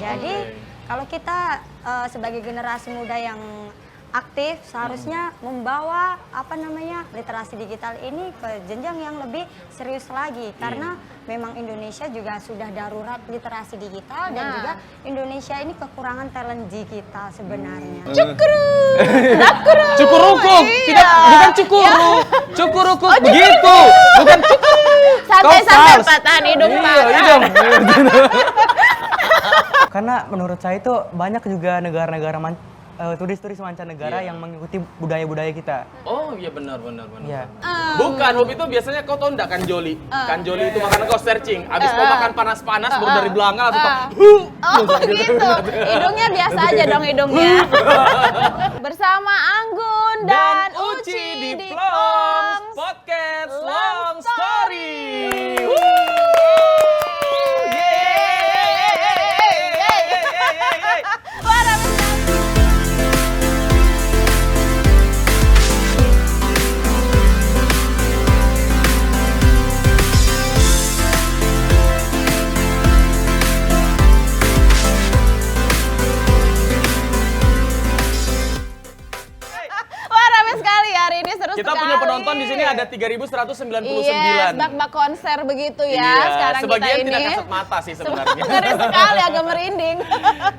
Jadi kalau kita sebagai generasi muda yang aktif seharusnya membawa literasi digital ini ke jenjang yang lebih serius lagi karena memang Indonesia juga sudah darurat literasi digital dan juga Indonesia ini kekurangan talent digital sebenarnya. Cukurukuk, tidak bukan cukuruk, cukurukuk begitu, bukan cukuruk. Santai-santai patahan hidung patah. Karena menurut saya itu banyak juga negara-negara turis-turis mancanegara yang mengikuti budaya-budaya kita. Oh iya benar. Iya. Bukan, Hobi itu biasanya kau tahu enggak kanjoli? Kanjoli itu makanan kau searching. Abis kau makan panas-panas baru dari belakang langsung Oh gitu. Hidungnya biasa aja dong hidungnya. Bersama Anggun dan Uci di Plongs Podcast Long Story. Kita punya penonton di sini ada 3.199. Iya, bak-bak konser begitu ya. Iya, sekarang sebagian kita ini tidak kasat mata sih sebenarnya. Ngeri sekali, agak merinding.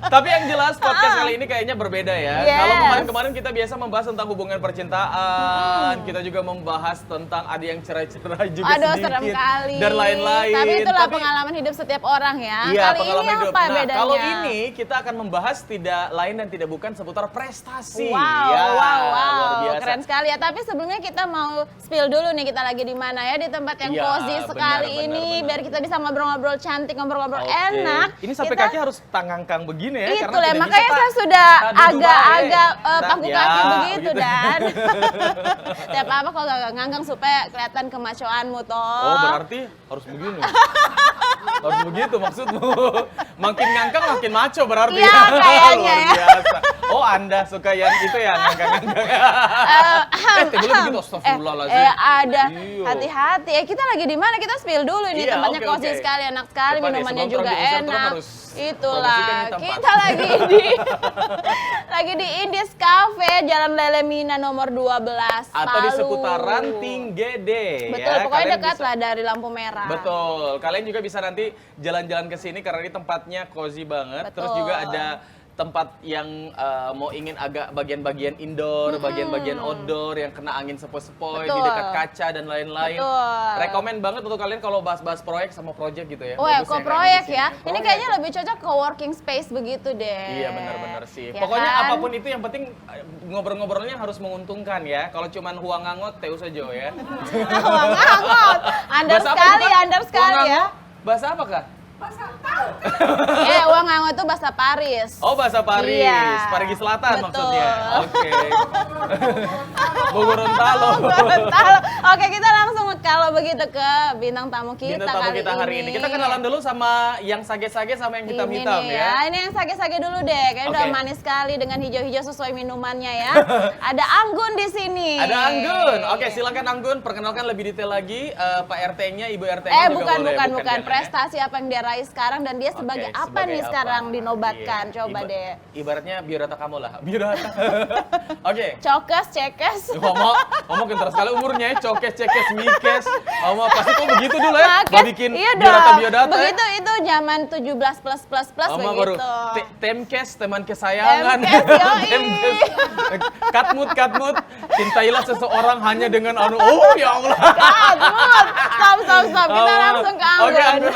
Tapi yang jelas podcast kali ini kayaknya berbeda ya. Yes. Kalau kemarin-kemarin kita biasa membahas tentang hubungan percintaan, kita juga membahas tentang ada yang cerai-cerai juga Aduh, sedikit serem kali. dan lain-lain. Tapi itulah pengalaman hidup setiap orang ya. Iya, Kali pengalaman ini hidup. apa Nah, bedanya? kalau ini kita akan membahas tidak lain dan tidak bukan seputar prestasi. Wow, Ya, wow, luar biasa. keren sekali ya. Tapi sebelumnya kita mau spill dulu nih, kita lagi di mana ya, di tempat yang Iya, cozy sekali benar, ini, benar. biar kita bisa ngobrol-ngobrol cantik, ngobrol-ngobrol Oke. enak. Ini sampai Kita- kaki harus tangangkang begini ya. Itu karena lah, tidak makanya bisa saya sudah duduk agak-agak baik. paku Ya, kaki begitu begitu. dan tidak apa-apa kalau gak ngangkang supaya kelihatan kemacoanmu toh. Oh, berarti harus begini. Harus begitu maksudmu. Makin ngangkang makin maco berarti. Iya, kayaknya Luar biasa. Oh, Anda suka yang itu ya, ngangkang-ngangkang. Boleh begitu, astagfirullahaladzim. Ada Iya. hati-hati. Kita lagi di mana? Kita spill dulu ini, Iya, tempatnya oke, cozy oke. sekali, enak sekali, Cepat ya, minumannya sebelum juga terlanjur Instagram enak. harus Itulah. promosikan ini tempat. Kita lagi di Indies Cafe, Jalan Lele Mina nomor 12, Atau di Palu. seputaran Tinggede. Betul, ya. pokoknya Kalian dekat bisa- lah dari lampu merah. Betul. Kalian juga bisa nanti jalan-jalan ke sini karena ini tempatnya cozy banget. Terus Betul. juga ada tempat yang mau ingin agak bagian-bagian indoor, bagian-bagian outdoor yang kena angin sepoi-sepoi di Betul. dekat kaca dan lain-lain. Betul. Rekomen banget untuk kalian kalau bahas-bahas proyek sama project gitu ya. Wah, Bagus kok ya, proyek kayak di ya? sini. Ini Proyek. kayaknya lebih cocok ke working space begitu deh. Iya, benar-benar sih. Ya Pokoknya kan? apapun itu yang penting ngobrol-ngobrolnya harus menguntungkan ya. Kalau cuman huang ngangot teu saja ya. Ngangot. Under Bahasa apa sekali, itu, Kak? under Huang sekali ya. ngangot? Bahasa apa, Kak? Uang ngangot itu bahasa Paris. Oh, bahasa Paris. Iya. Parigi Selatan Betul. maksudnya. Oke. Gorontalo. Gorontalo. Oke, kita langsung kalau begitu ke bintang tamu kita Bintang tamu kali kita hari ini. Kita kenalan dulu sama yang sage-sage sama yang hitam-hitam Ini nih ya. Ini yang sage-sage dulu deh. Kayaknya udah Oke. manis sekali dengan hijau-hijau sesuai minumannya ya. Ada Anggun di sini. Ada Anggun. Oke, silakan Anggun perkenalkan lebih detail lagi Pak RT-nya, Ibu RT-nya juga bukan, boleh. bukan. jangan ya? Prestasi apa yang dia raih sekarang dan dia sebagai Oke, apa sebagai nih apa? sekarang dinobatkan? Iya. Coba deh. Ibaratnya biodata kamu lah. Biodata. Oke. Cokes, cekes. Ngomong terus sekali umurnya ya, cokes, cekes, mikes. Pasti kok begitu dulu ya. Makes, Mau bikin iya biodata-biodata ya. Begitu itu zaman 17 plus Oma baru begitu. temkes, teman kesayangan. Temkes, yoi. Temkes. Katmut. Cintailah seseorang hanya dengan oh ya Allah. Stop. Kita langsung ke Anggun. Oke, Anggun.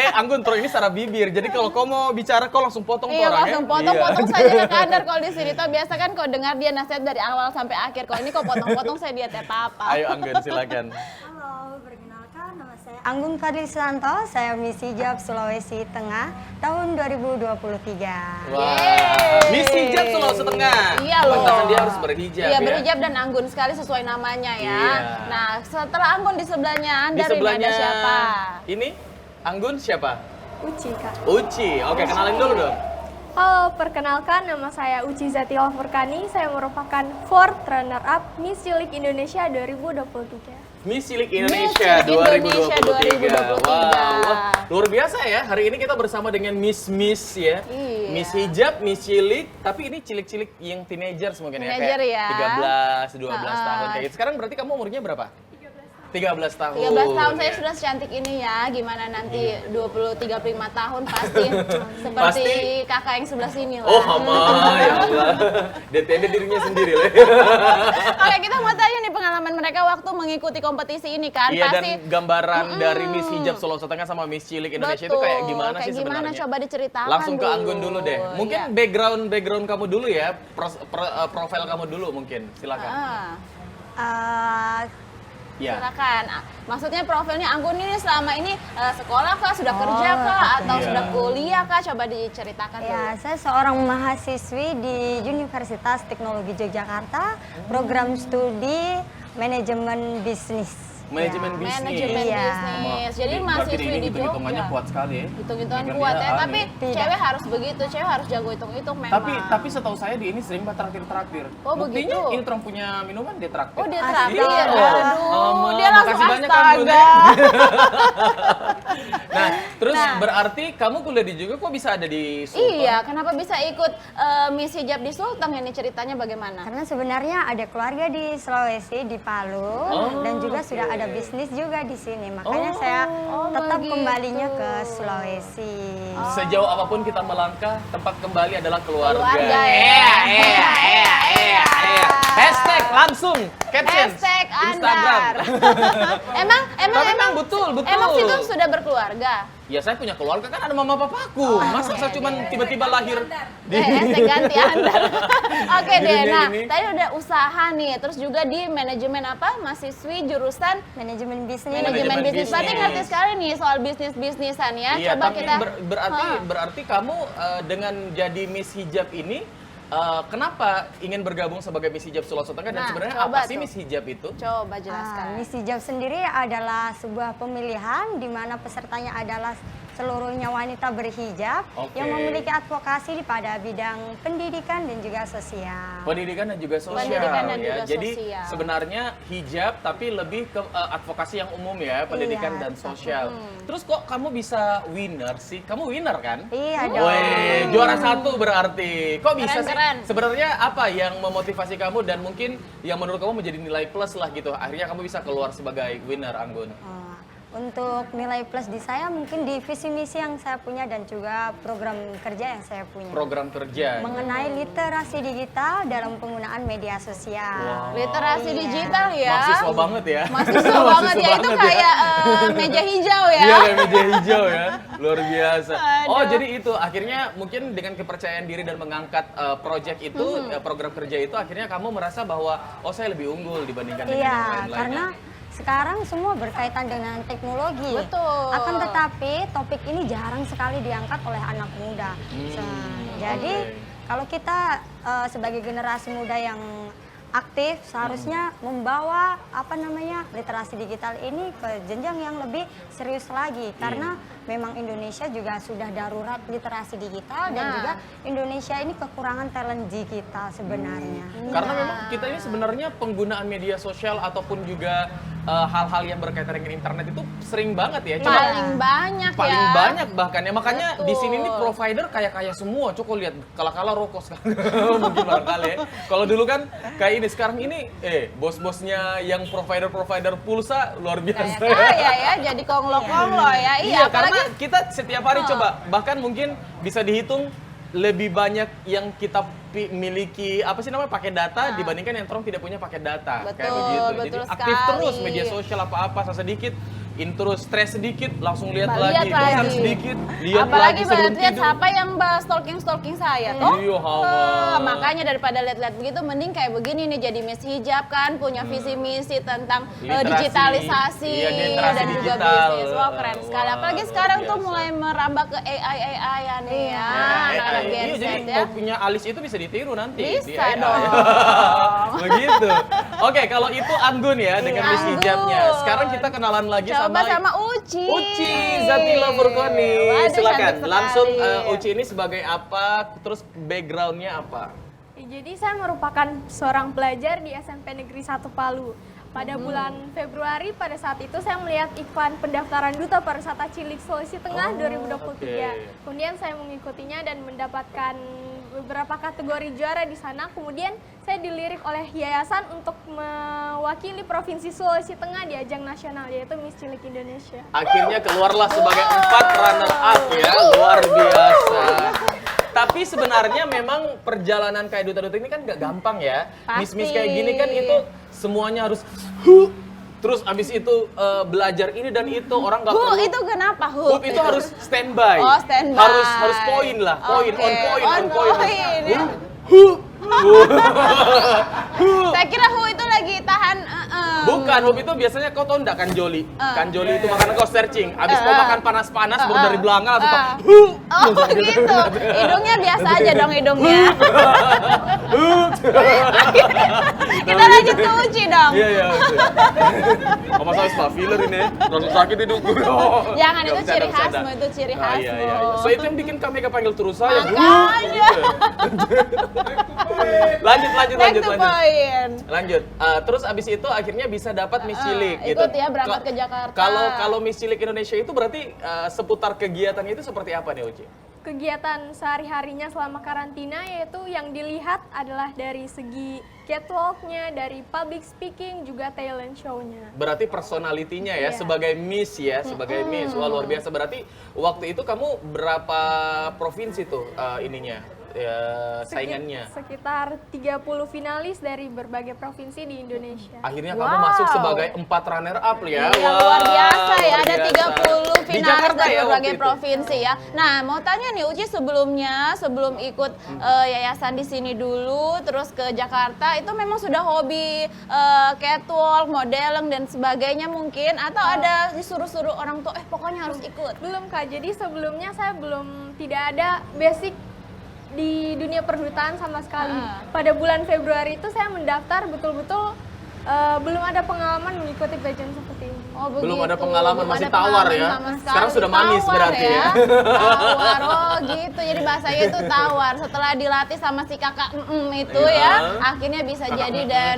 Anggun, terus ini secara bibir. Jadi kalau kau mau bicara, kau langsung potong Iya, tuh orangnya. langsung potong saja ke kadar kalau di sini. Toh biasa kan kau dengar dia nasihat dari awal sampai akhir. Kalau ini kau potong-potong saya dia apa. Ayo Anggun, silakan. Halo, perkenalkan nama saya Anggun Kadrisanto, saya misi Jab Sulawesi Tengah tahun 2023. Wah, Miss Hijab Sulawesi Tengah. Iya loh. Pantasan dia harus berhijab Iya, ya. berhijab dan Anggun sekali sesuai namanya ya. Iya. Nah, setelah Anggun di sebelahnya Di Anda sebelahnya ada siapa? Ini Anggun siapa? Uci, Kak. Uci. Oke, kenalin dulu dong. Halo, perkenalkan nama saya Uci Zatila Furkani. Saya merupakan fourth runner-up Miss Cilik Indonesia 2023. Miss Cilik Miss Indonesia Cilik 2023. 2023. Wah, luar biasa ya. Hari ini kita bersama dengan Miss ya. Iya. Miss Hijab, Miss Cilik, tapi ini cilik-cilik yang teenagers mungkin ya. Teenager Kayak ya. 13, 12 tahun kayak gitu. Sekarang berarti kamu umurnya berapa? 13 tahun. 13 tahun saya ya. sudah secantik ini ya. Gimana nanti 20-35 tahun pasti seperti Pasti. kakak yang sebelah sini lah. Oh, Hama, ya Allah. DTD dirinya sendiri lah. Oke, kita mau tanya nih pengalaman mereka waktu mengikuti kompetisi ini kan. Iya, Pasti dan gambaran dari Miss Hijab Sulawesi Tengah sama Miss Cilik Indonesia itu kayak gimana kayak sih gimana? sebenarnya? Coba diceritakan Langsung ke Anggun dulu deh. Mungkin Iya. background kamu dulu ya, profil kamu dulu mungkin. Silakan. Eh, Ya. Silakan. Maksudnya profilnya Anggun ini selama ini sekolah kah, sudah kerja kah, atau Iya. sudah kuliah kah? Coba diceritakan dulu. ya, saya seorang mahasiswi di Universitas Teknologi Yogyakarta, program studi manajemen bisnis. Manajemen bisnis. Manajemen Iya. bisnis. Jadi Berarti mahasiswi ini di hitung-hitungannya Jogja. kuat sekali ya. Hitung-hitungan Biar kuat dia ya, tapi Tidak. cewek harus begitu, cewek harus jago hitung-hitung memang. Tapi setahu saya di ini sering banget traktir. Oh, begitu? Buktinya ini terang punya minuman dia traktir. Oh, dia Astaga. traktir. Iya. Aduh, dia langsung Makasih banyak, Kang Bun, astaga. ya. Nah, terus berarti kamu kuliah di juga kok bisa ada di Sultan? Iya, kenapa bisa ikut Miss Hijab di Sulteng ini ceritanya bagaimana? Karena sebenarnya ada keluarga di Sulawesi, di Palu, dan juga sudah ada bisnis juga di sini. Makanya saya tetap begitu. kembalinya ke Sulawesi. Sejauh apapun kita melangkah, tempat kembali adalah keluarga. Keluarga, ya. Iya. Hashtag langsung caption Hashtag Instagram. Andar. emang Tapi memang betul. Emang situ sudah berkeluarga? Ya saya punya keluarga kan ada mama papaku. Masa saya cuma tiba-tiba lahir di Hashtag ganti Andar. Oke Di deh, dunia nah ini. tadi udah usaha nih, terus juga di manajemen apa? Mahasiswi jurusan Manajemen bisnis. manajemen bisnis. Berarti bisnis. ngerti sekali nih soal bisnis-bisnisan ya. Iya, Coba tapi kita berarti kamu dengan jadi Miss Hijab ini kenapa ingin bergabung sebagai Miss Hijab Sulawesi Tengah dan Nah, sebenarnya coba apa sih tuh. Miss Hijab itu? coba jelaskan. Miss Hijab sendiri adalah sebuah pemilihan di mana pesertanya adalah seluruhnya wanita berhijab Oke. yang memiliki advokasi pada bidang pendidikan dan juga sosial. Pendidikan dan juga sosial. Pendidikan dan ya. juga Jadi sosial. sebenarnya hijab tapi lebih ke advokasi yang umum ya, pendidikan Iya, dan betul. sosial. Terus kok kamu bisa winner sih? Kamu winner kan? Iya dong. Weh, juara satu berarti. Kok bisa Keren-keren. sih? Sebenarnya apa yang memotivasi kamu dan mungkin yang menurut kamu menjadi nilai plus lah gitu. Akhirnya kamu bisa keluar sebagai winner, Anggun. Untuk nilai plus di saya mungkin di visi misi yang saya punya dan juga program kerja yang saya punya. Program kerja. Mengenai literasi digital dalam penggunaan media sosial. Literasi Iya. digital ya. Mahasiswa banget ya. Mahasiswa banget ya, itu kayak meja hijau ya. Iya, kayak meja hijau ya. Luar biasa. Aduh. Oh, jadi itu akhirnya mungkin dengan kepercayaan diri dan mengangkat project itu, program kerja itu akhirnya kamu merasa bahwa oh saya lebih unggul dibandingkan dengan yang Iya, lain-lainnya. karena sekarang semua berkaitan dengan teknologi. Betul. Akan tetapi topik ini jarang sekali diangkat oleh anak muda. Jadi kalau kita sebagai generasi muda yang aktif seharusnya membawa literasi digital ini ke jenjang yang lebih serius lagi karena memang Indonesia juga sudah darurat literasi digital dan juga Indonesia ini kekurangan talent digital sebenarnya. Karena memang kita ini sebenarnya penggunaan media sosial ataupun juga hal-hal yang berkaitan dengan internet itu sering banget ya. Coba Paling banyak ya. paling banyak bahkan ya, makanya di Betul. sini nih provider kaya-kaya semua. Coba lihat kala-kala rokok sekarang mungkin barangkali ya. Kalau dulu kan kayak ini, sekarang ini bos-bosnya yang provider pulsa luar biasa. Kaya ya, jadi konglo-konglo ya. Iya, apalagi karena kita setiap hari coba bahkan mungkin bisa dihitung lebih banyak yang kita miliki pakai data dibandingkan yang tidak punya pakai data. Kayak Betul, begitu. betul Jadi aktif sekali. terus media sosial apa-apa sedikit intro stres sedikit langsung lihat Lihat lagi, bosan lagi. sedikit lihat apalagi lagi sebelum lihat tidur. siapa yang stalking saya toh. Iya, hawa. Makanya daripada lihat-lihat begitu mending kayak begini nih jadi Miss Hijab kan punya visi misi tentang Literasi. digitalisasi Iya, literasi dan juga digital. bisnis. Wah, keren sekali. Wah, Apalagi luar sekarang tuh biasa. mulai merambah ke AI ya nih ya. Anak-anak Iya, Gen Z jadi ya. mau punya alis itu bisa ditiru nanti. Bisa di AI. dong. Begitu. Oke, kalau itu Anggun ya dengan Miss Anggun. Hijabnya. Sekarang kita kenalan lagi Coba sama Uci Uci. Zatila Furkoni. Waduh, Silakan. cantik sekali. Langsung Uci ini sebagai apa? Terus backgroundnya apa? Jadi saya merupakan seorang pelajar di SMP Negeri 1 Palu. pada bulan Februari. Pada saat itu saya melihat iklan pendaftaran Duta Pariwisata Cilik Sulawesi Tengah 2023. oke. Kemudian saya mengikutinya dan mendapatkan beberapa kategori juara di sana. Kemudian saya dilirik oleh yayasan untuk mewakili Provinsi Sulawesi Tengah di ajang nasional, yaitu Miss Cilik Indonesia. Akhirnya keluarlah sebagai 4 runner up ya, luar biasa. Tapi sebenarnya memang perjalanan kayak duta-duta ini kan nggak gampang ya. Pasti. Miss kayak gini kan itu semuanya harus terus abis itu belajar ini dan itu orang nggak perlu. Itu kenapa Hoop itu harus standby. Oh, standby. Harus poin lah, poin Oke, on point. ya. Saya kira Hu itu lagi tahan. Bukan, hoop itu biasanya kau tau enggak kanjoli. Kanjoli itu makanan kau searching. Abis kau makan panas-panas baru dari belakang langsung Oh gitu, hidungnya biasa aja dong hidungnya. Kita lanjut ke Uci dong. Iya. Oh, masa harus filler ini ya? Langsung sakit hidungku. Jangan, itu Nggak, ciri bercanda. khasmu, itu ciri Ah, khasmu. iya. So itu yang bikin kami panggil terus saya. Makanya. Lanjut. Back to point. Lanjut. Terus abis itu akhirnya bisa dapat Miss Cilik gitu. ikut ya, berangkat ke Jakarta. Kalau Miss Cilik Indonesia itu berarti seputar kegiatannya itu seperti apa nih Uci? Kegiatan sehari-harinya selama karantina yaitu yang dilihat adalah dari segi catwalk-nya, dari public speaking, juga talent show-nya. Berarti personalitinya ya Iya. sebagai Miss ya, sebagai Miss. Wah, luar biasa. Berarti waktu itu kamu berapa provinsi tuh ininya? Ya, saingannya. Sekitar 30 finalis dari berbagai provinsi di Indonesia. Akhirnya kamu Wow. masuk sebagai 4 runner up ya. Iya, Wah, luar biasa ya, luar ada biasa. 30 Di finalis Jakarta dari ya berbagai waktu itu? provinsi ya. Nah, mau tanya nih Uci, sebelum ikut yayasan di sini dulu, terus ke Jakarta, itu memang sudah hobi catwalk, modeling dan sebagainya mungkin, atau ada disuruh-suruh orang tua, pokoknya harus ikut? Belum Kak, jadi sebelumnya saya tidak ada basic di dunia perdutaan sama sekali. Pada bulan Februari itu saya mendaftar betul-betul belum ada pengalaman mengikuti pageant seperti ini. Oh, Belum begitu. ada pengalaman, Belum masih ada tawar pengalaman ya. sama sekali. Sekarang sudah manis Tawar berarti ya. Tawar, oh gitu. Jadi bahasanya itu tawar. Setelah dilatih sama si kakak itu Iya. ya, akhirnya bisa jadi dan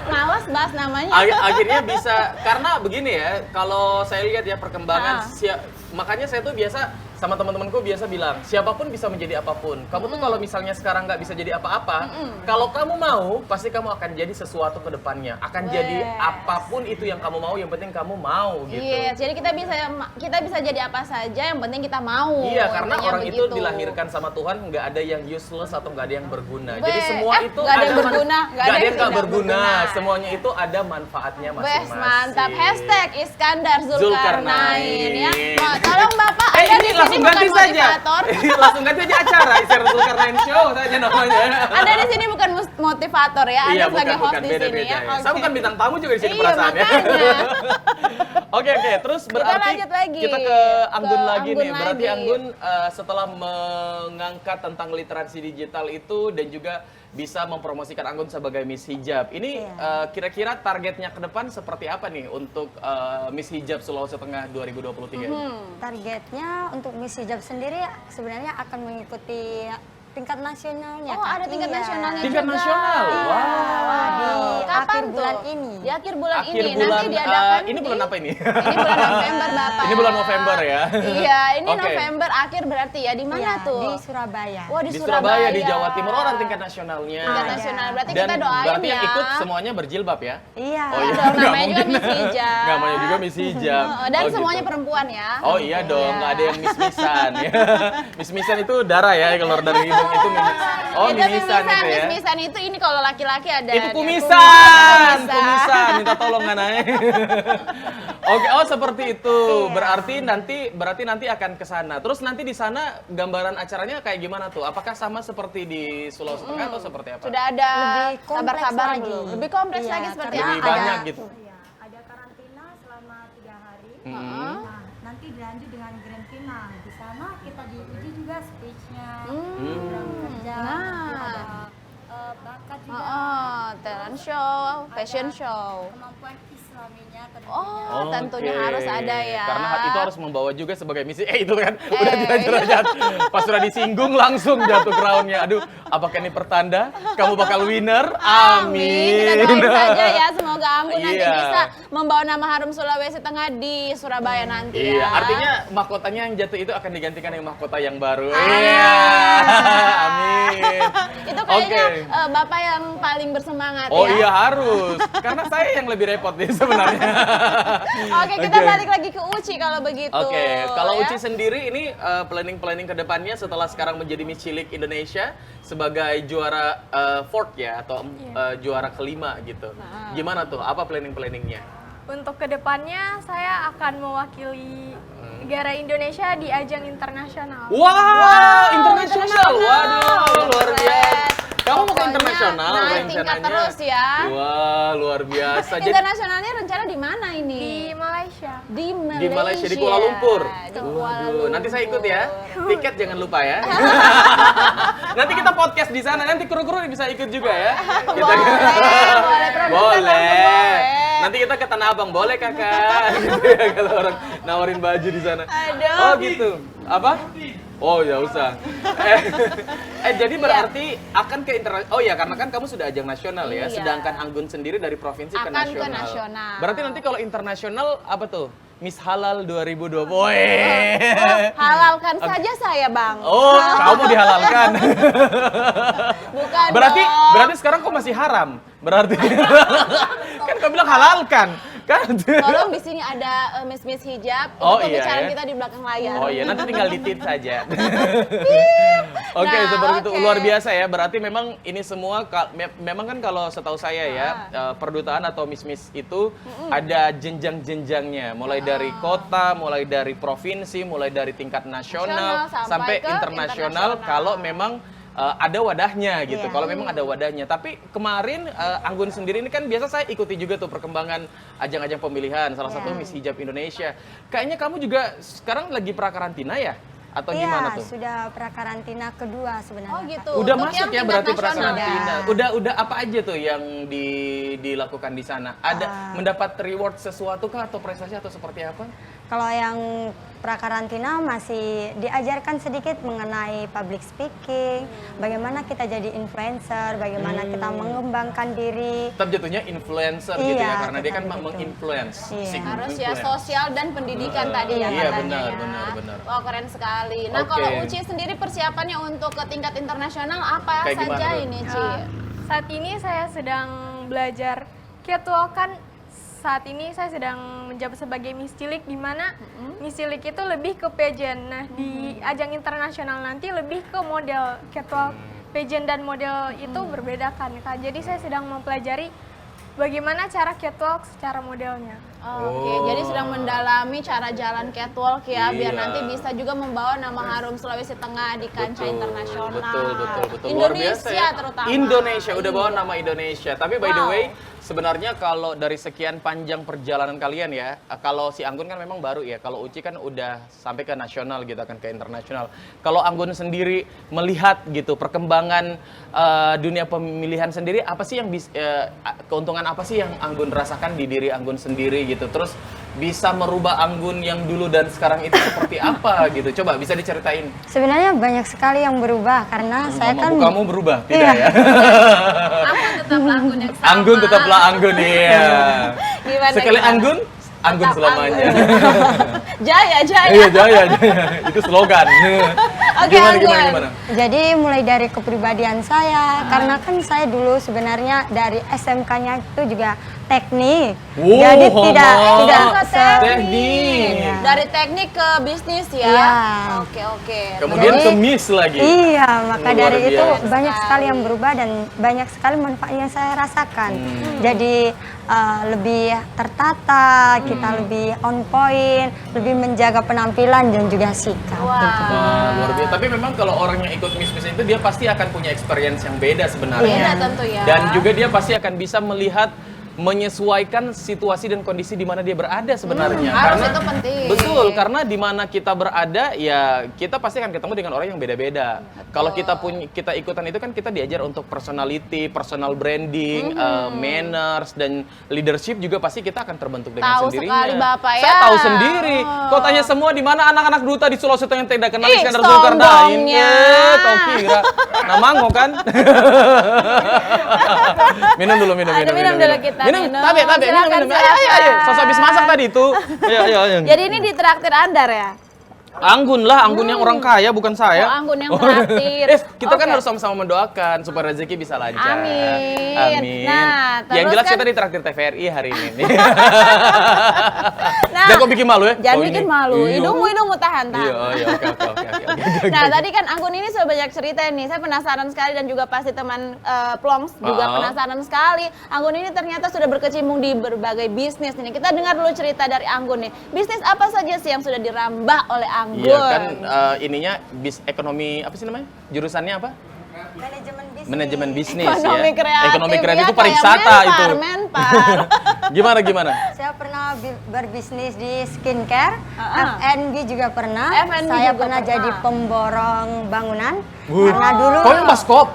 malas bahas namanya. Akhirnya bisa, karena begini ya, kalau saya lihat ya perkembangan, makanya saya tuh biasa sama teman-temanku biasa bilang, siapapun bisa menjadi apapun. Kamu tuh kalau misalnya sekarang nggak bisa jadi apa-apa, kalau kamu mau, pasti kamu akan jadi sesuatu ke depannya. Akan jadi apapun itu yang kamu mau, yang penting kamu mau gitu. Yes, jadi kita bisa jadi apa saja, yang penting kita mau. Iya, karena Intinya orang itu begitu. dilahirkan sama Tuhan, nggak ada yang useless atau nggak ada yang berguna. Weh, Jadi semua itu nggak ada yang man- berguna, nggak ada yang nggak tidak berguna. berguna. Semuanya itu ada manfaatnya Wes, masing-masing. mantap. Hashtag Iskandar Zulkarnain ya. Zulkarnain. Nah, tolong Bapak, Anda ini di sini langsung bukan ganti saja. motivator. Langsung ganti aja acara, Iskandar Zulkarnain Show saja namanya. Anda di sini bukan motivator ya, Anda Iya, sebagai host di beda-beda sini ya. Saya bukan bintang tamu juga di sini Iya, perasaannya. makanya. Oke, terus berarti lanjut lagi. kita ke Anggun Ke lagi Anggun nih. Berarti lagi. Anggun setelah mengangkat tentang literasi digital itu dan juga bisa mempromosikan Anggun sebagai Miss Hijab. Ini kira-kira targetnya ke depan seperti apa nih untuk Miss Hijab Sulawesi Tengah 2023 ini? Targetnya untuk Miss Hijab sendiri sebenarnya akan mengikuti tingkat nasionalnya. Oh, Kak. ada tingkat Iya. nasionalnya Tingkat juga. nasional? Wow. Di Kapan akhir tuh? bulan ini. Di akhir bulan Akhir ini. bulan, Nanti diadakan ini bulan apa ini? Ini bulan November, Bapak. Ini bulan November ya? Iya, ini Oke. November akhir berarti ya. Di mana Iya, tuh? di Surabaya. Wah, Di Surabaya, di Jawa Timur, orang tingkat nasionalnya. Tingkat Ada. nasional. Berarti Dan kita doain berarti ya. yang ikut semuanya berjilbab ya? Iya. Oh iya, dong, nggak namanya juga mungkin. Miss Hijab. Namanya juga Miss Hijab. Dan Oh, semuanya gitu. perempuan ya. Oh iya dong, nggak ada yang miss-missan ya. Miss-missan itu darah ya, keluar dari hidung itu oh Itu mimisan itu ya. mimisan itu ini kalau laki-laki ada. Itu nih, kumisan, kumisan. kumisan, minta tolong nggak naik. Oke, oh seperti itu. Berarti nanti akan ke sana. Terus nanti di sana gambaran acaranya kayak gimana tuh? Apakah sama seperti di Sulawesi Tengah atau seperti apa? Sudah ada Lebih kompleks kabar-kabar lagi. belum? Lebih kompleks Iya, lagi seperti karena Lebih apa? banyak gitu. Iya, ada karantina selama 3 hari. Mm-hmm. Nah, nanti dilanjut dengan grand final. Di sana kita diuji juga speech-nya, Hmm. program kerja, Nah. ada bakat juga, Oh, talent show, fashion show. kemampuan islaminya ke Oh, tentunya Oke. harus ada ya. Karena itu harus membawa juga sebagai misi. Itu kan udah derajat. Pas sudah disinggung langsung jatuh crown-nya. Aduh, apakah ini pertanda kamu bakal winner? Amin. Kita doain saja ya, semoga Anggun nanti Iya. bisa membawa nama harum Sulawesi Tengah di Surabaya nanti ya. Iya, artinya mahkotanya yang jatuh itu akan digantikan dengan mahkota yang baru. Amin. Iya. Amin. Itu kayaknya Oke. Bapak yang paling bersemangat Oh ya. iya harus, karena saya yang lebih repot nih sebenarnya. Oke, kita Oke. balik lagi ke Uci kalau begitu. Oke, kalau ya. Uci sendiri ini planning-planning ke depannya setelah sekarang menjadi Miss Cilik Indonesia sebagai juara fourth ya atau juara kelima gitu. Gimana tuh? Apa planning-planningnya? Untuk kedepannya saya akan mewakili negara Indonesia di ajang internasional. Wah, internasional. Waduh, luar Keren. biasa. Kamu mau ke Pokoknya internasional naik tingkat terus ya. Wah, luar biasa. Jadi Internasionalnya rencana di mana ini? Di Malaysia. Di Malaysia. di Malaysia, di Kuala Lumpur. Di Kuala Waduh, Lumpur. nanti saya ikut ya. Tiket jangan lupa ya. Nanti kita podcast di sana. Nanti kru-kru bisa ikut juga ya. Kita boleh, produser boleh. langsung boleh. Nanti kita ke Tanah Abang, boleh kakak. Gitu ya, kalau orang nawarin baju di sana. Aduh. Oh gitu. Apa? Oh ya usah. Jadi berarti akan ke internasional. Oh ya, karena kan kamu sudah ajang nasional ya. Iya. Sedangkan Anggun sendiri dari provinsi ke Akan nasional. ke nasional. Berarti nanti kalau internasional apa tuh? Miss Halal 2020. Halalkan saja saya, Bang. Oh, kamu dihalalkan. Bukan berarti dong. berarti sekarang kok masih haram? Berarti kan kau bilang halalkan, kan? Tolong di sini ada Miss hijab. Itu Oh, iya, pembicaraan ya. kita di belakang layar. Oh iya, nanti tinggal ditit saja. Oke, Nah, seperti itu oke. luar biasa ya. Berarti memang ini semua memang kan kalau setahu saya ya, perdutaan atau miss itu ada jenjang-jenjangnya, mulai dari kota, mulai dari provinsi, mulai dari tingkat nasional Nasional sampai sampai ke internasional internasional. kalau memang ada wadahnya gitu. Iya. Kalau memang ada wadahnya. Tapi kemarin Anggun sendiri ini kan biasa saya ikuti juga tuh perkembangan ajang-ajang pemilihan. Salah satu Iya. Miss Hijab Indonesia. Kayaknya kamu juga sekarang lagi prakarantina ya? Atau gimana Iya, tuh? sudah prakarantina kedua sebenarnya. Oh Kak. gitu. Udah Untuk masuk yang ya tingkat berarti nasional. prakarantina. Udah. Udah apa aja tuh yang dilakukan di sana? Ada mendapat reward sesuatu kah atau prestasi atau seperti apa? Kalau yang prakarantina masih diajarkan sedikit mengenai public speaking, bagaimana kita jadi influencer, bagaimana kita mengembangkan diri. Tetap jatuhnya influencer gitu ya, Iya, karena dia kan tetap gitu. menginfluence. Iya. Seek Harus ya influence. sosial dan pendidikan tadi ya Iya, katanya benar, ya. benar. Wah, keren sekali. Nah, Oke. kalau Uci sendiri persiapannya untuk ke tingkat internasional apa Kayak gimana saja tuh? ini, Ci? Saat ini saya sedang belajar catwalk kan. Saat ini saya sedang menjabat sebagai Miss Cilik, di mana Miss Cilik itu lebih ke pageant. Nah, di ajang internasional nanti lebih ke model catwalk. Pageant dan model itu berbeda kan, Kak. Jadi saya sedang mempelajari bagaimana cara catwalk secara modelnya. Oke, jadi sedang mendalami cara jalan catwalk ya, biar Iya. nanti bisa juga membawa nama harum Sulawesi Tengah di kancah internasional. Betul. Luar Indonesia biasa ya. terutama. Indonesia udah bawa Iya. nama Indonesia. Tapi by the Wow. way, sebenarnya kalau dari sekian panjang perjalanan kalian ya, kalau si Anggun kan memang baru ya. Kalau Uci kan udah sampai ke nasional gitu, akan ke internasional. Kalau Anggun sendiri melihat gitu perkembangan dunia pemilihan sendiri, apa sih yang keuntungan apa sih yang Anggun rasakan di diri Anggun sendiri gitu? Terus bisa merubah Anggun yang dulu dan sekarang itu seperti apa gitu? Coba bisa diceritain. Sebenarnya banyak sekali yang berubah karena saya kan Kamu berubah, tidak Iya. ya? Anggun tetaplah Anggun yang sama. Anggun tetaplah Anggun, iya. Gimana, Sekali gimana? Anggun, Anggun Tetap selamanya. Jaya. Iya, jaya. Itu slogan. Oke, Gimana, Anggun. gimana? Jadi mulai dari kepribadian saya, karena kan saya dulu sebenarnya dari SMK-nya itu juga teknik. Wow, Jadi Mama. tidak Teknik. Iya. Dari teknik ke bisnis ya. Iya. Oke. Kemudian Jadi- ke Miss lagi. Iya, maka Luar dari itu biasa. banyak sekali yang berubah dan banyak sekali manfaat yang saya rasakan. Hmm. Jadi lebih tertata, kita lebih on point, lebih menjaga penampilan dan juga sikap. Wah. gitu. Wah, luar biasa. Tapi memang kalau orang yang ikut Miss itu dia pasti akan punya experience yang beda sebenarnya. Beda tentu ya. Dan juga dia pasti akan bisa melihat menyesuaikan situasi dan kondisi di mana dia berada sebenarnya. harus, itu penting. Betul, karena di mana kita berada ya kita pasti akan ketemu dengan orang yang beda-beda. Kalau kita ikutan itu kan kita diajar untuk personality, personal branding, manners dan leadership juga pasti kita akan terbentuk dengan Tahu sendirinya. sekali Bapak ya. Saya tahu sendiri. Kau tanya semua di mana anak-anak duta di Sulawesi Tengah yang tidak kenal Ih, Iskandar Zulkarnain. sombongnya. Kau kira namango kan? Minum dulu. Minum dulu kita. Minum, Minum. tabe. Silakan, Minum. Ayo. Sosok habis masak tadi itu. Ayo. Jadi ini ditraktir Andar ya? Anggun yang orang kaya bukan saya. Oh, Anggun yang traktir. Kita kan Oke. harus sama-sama mendoakan supaya rezeki bisa lancar. Amin. Nah, yang terus jelas kan- kita ditraktir TVRI hari ini. Nah, Jangan kok bikin malu ya. Jangan Oh, bikin ini. malu. Iya. Hidungmu tahan-tahan. Iya, oke. Nah, tadi kan Anggun ini sudah banyak cerita nih. Saya penasaran sekali dan juga pasti teman Plongs juga penasaran sekali. Anggun ini ternyata sudah berkecimpung di berbagai bisnis nih. Kita dengar dulu cerita dari Anggun nih. Bisnis apa saja sih yang sudah dirambah oleh Anggun? Iya kan ininya ekonomi apa sih namanya? Jurusannya apa? Manajemen bisnis Ekonomi ya. kreatif. Ekonomi kreatif ya, itu pariwisata kayak itu. Menpar. Gimana? Saya pernah berbisnis di skincare, F&B juga pernah. F&B Saya juga pernah pernah. jadi pemborong bangunan. Karena dulu Kau yang baskop?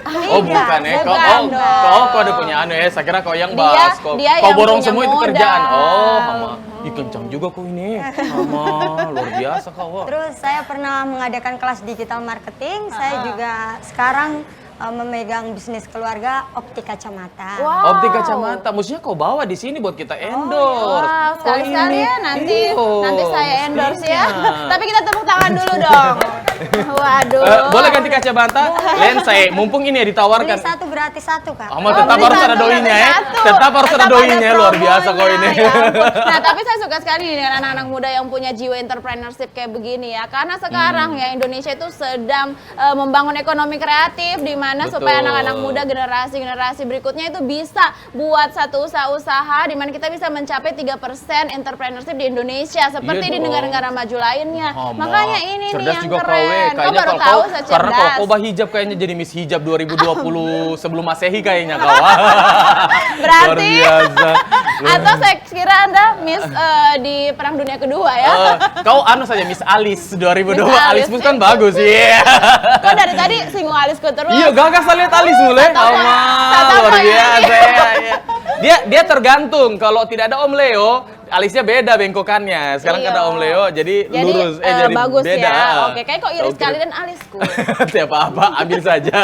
Oh Iya, bukan ya, bukan dong. kau ada punya anu ya, saya kira kau yang Dia- baskop. dia Kau yang borong punya semua itu modal. kerjaan. Oh, Mama. Ih, kencang juga kau ini. Mama, luar biasa kau. Terus saya pernah mengadakan kelas digital marketing. Saya juga sekarang memegang bisnis keluarga optik kacamata. Wow. Optik kacamata, maksudnya kau bawa di sini buat kita endorse. Wow, Kau sekali-sekali ini- ya nanti Iyo, saya endorse ya. mestinya. Tapi kita tepuk tangan dulu dong. Waduh. Boleh ganti kacamata? Lensa, mumpung ini ya Beli ditawarkan. satu gratis satu, Kak. Amal tetap beli harus ada satu, doinya beli ya. satu. Tetap harus ada doinya, ada luar biasa kau promonya, ini. ya ampun. Nah, tapi saya suka sekali nih dengan anak-anak muda yang punya jiwa entrepreneurship kayak begini ya. Karena sekarang ya Indonesia itu sedang membangun ekonomi kreatif di mana Betul. supaya anak-anak muda generasi berikutnya itu bisa buat satu usaha di mana kita bisa mencapai 3% entrepreneurship di Indonesia seperti Iya di dong. negara-negara maju lainnya. Mama, Makanya ini nih cerdas yang juga keren. Kau Kau baru kalau tahu saya karena kalau cerdas. kau bah hijab kayaknya jadi Miss Hijab 2020 sebelum Masehi kayaknya kau. Berarti Luar biasa. atau saya kira Anda Miss di Perang Dunia Kedua ya. Kau anu saja Miss Alice 2002. Miss Alice. Alismu kan bagus ya. Kok dari tadi singgung alisku terus? Iya, gagas saya lihat Alice mulai. Tata Luar Boy. biasa ya. Dia tergantung kalau tidak ada Om Leo, alisnya beda bengkokannya. Sekarang Iya. kan ada Om Leo jadi lurus jadi bagus beda. ya. Oke, kayak kok iris Oke. sekali dan alisku. Tidak apa-apa, ambil saja.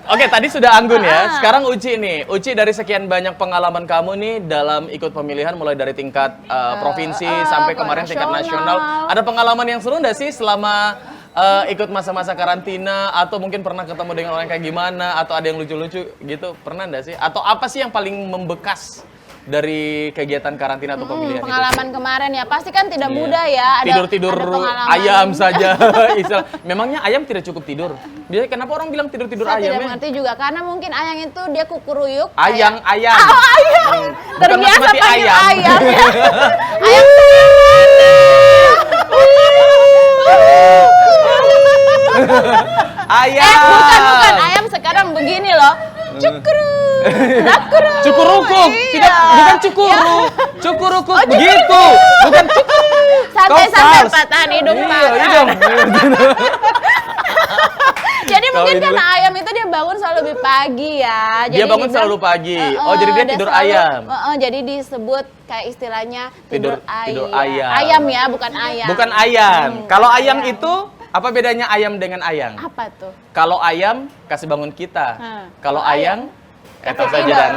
Oke, tadi sudah Anggun ya. Sekarang Uci nih. Uci, dari sekian banyak pengalaman kamu nih dalam ikut pemilihan mulai dari tingkat provinsi sampai kemarin tingkat nasional. Ada pengalaman yang seru nggak sih selama ikut masa-masa karantina atau mungkin pernah ketemu dengan orang kayak gimana atau ada yang lucu-lucu gitu? Pernah nggak sih? Atau apa sih yang paling membekas dari kegiatan karantina atau pemilihan itu? Pengalaman kemarin ya, pasti kan tidak Iya. mudah ya. Tidur-tidur ada pengalaman. ayam saja. Istilah. Memangnya ayam tidak cukup tidur? Biasanya kenapa orang bilang tidur-tidur Saya ayam tidak ya? mengerti juga karena mungkin ayam itu dia kukuruyuk. Ayam. Oh, ayam. Bukan Terbiasa basmati panggil ayam. ayam. Ya. Ayam Ayam. bukan ayam sekarang begini loh. Cukru. Dakru. Cukurukuk. Iya. Tidak, bukan cukuru. Cukurukuk begitu. Bukan cukuru. Santai-santai patahan hidung Iya, Pak. hidung. Jadi Kau mungkin ini karena ayam itu dia bangun selalu lebih pagi ya. Dia bangun dibilang- selalu pagi. Oh, jadi dia tidur ayam. Jadi disebut kayak istilahnya Tidur tidur ayam. Ayam ya, bukan ayam. Bukan ayam. Kalau ayam ayam. itu apa bedanya ayam dengan ayam? Apa tuh? Kalau ayam kasih bangun kita. Kalau ayam Kasih saja tidur. dan.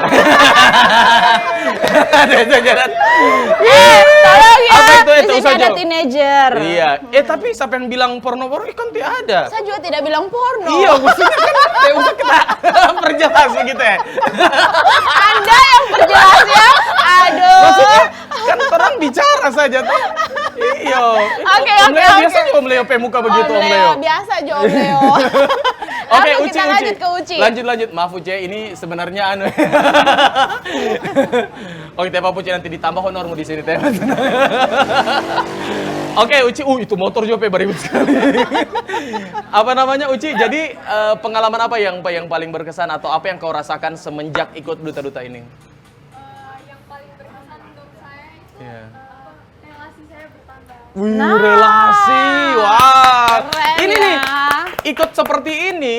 Ada saja dan. Tolong ya. Apa itu? Di sini Usaha ada Jo. teenager. Iya. Tapi siapa yang bilang porno-porno kan tidak ada. Saya juga tidak bilang porno. Iya, maksudnya kan tidak usah kita perjelas begitu ya. Anda yang perjelas ya. Aduh. Maksudnya kan orang bicara saja tuh. Iya. Oke, Om oke, Leo oke. biasa Om Leo pemuka begitu Om Leo. Biasa Jo Om Leo. Oke, Langsung Uci, kita lanjut ke Uci. Lanjut. Maaf Uci, ini sebenarnya anu. Oke, Teh Uci nanti ditambah honormu di sini Teh. Oke, Uci, itu motor juga beribut sekali. Apa namanya Uci? Jadi pengalaman apa yang paling berkesan atau apa yang kau rasakan semenjak ikut duta-duta ini? Iya. relasi saya bertambah. Wih, relasi. Wah. Keren Ini ya. nih, ikut seperti ini,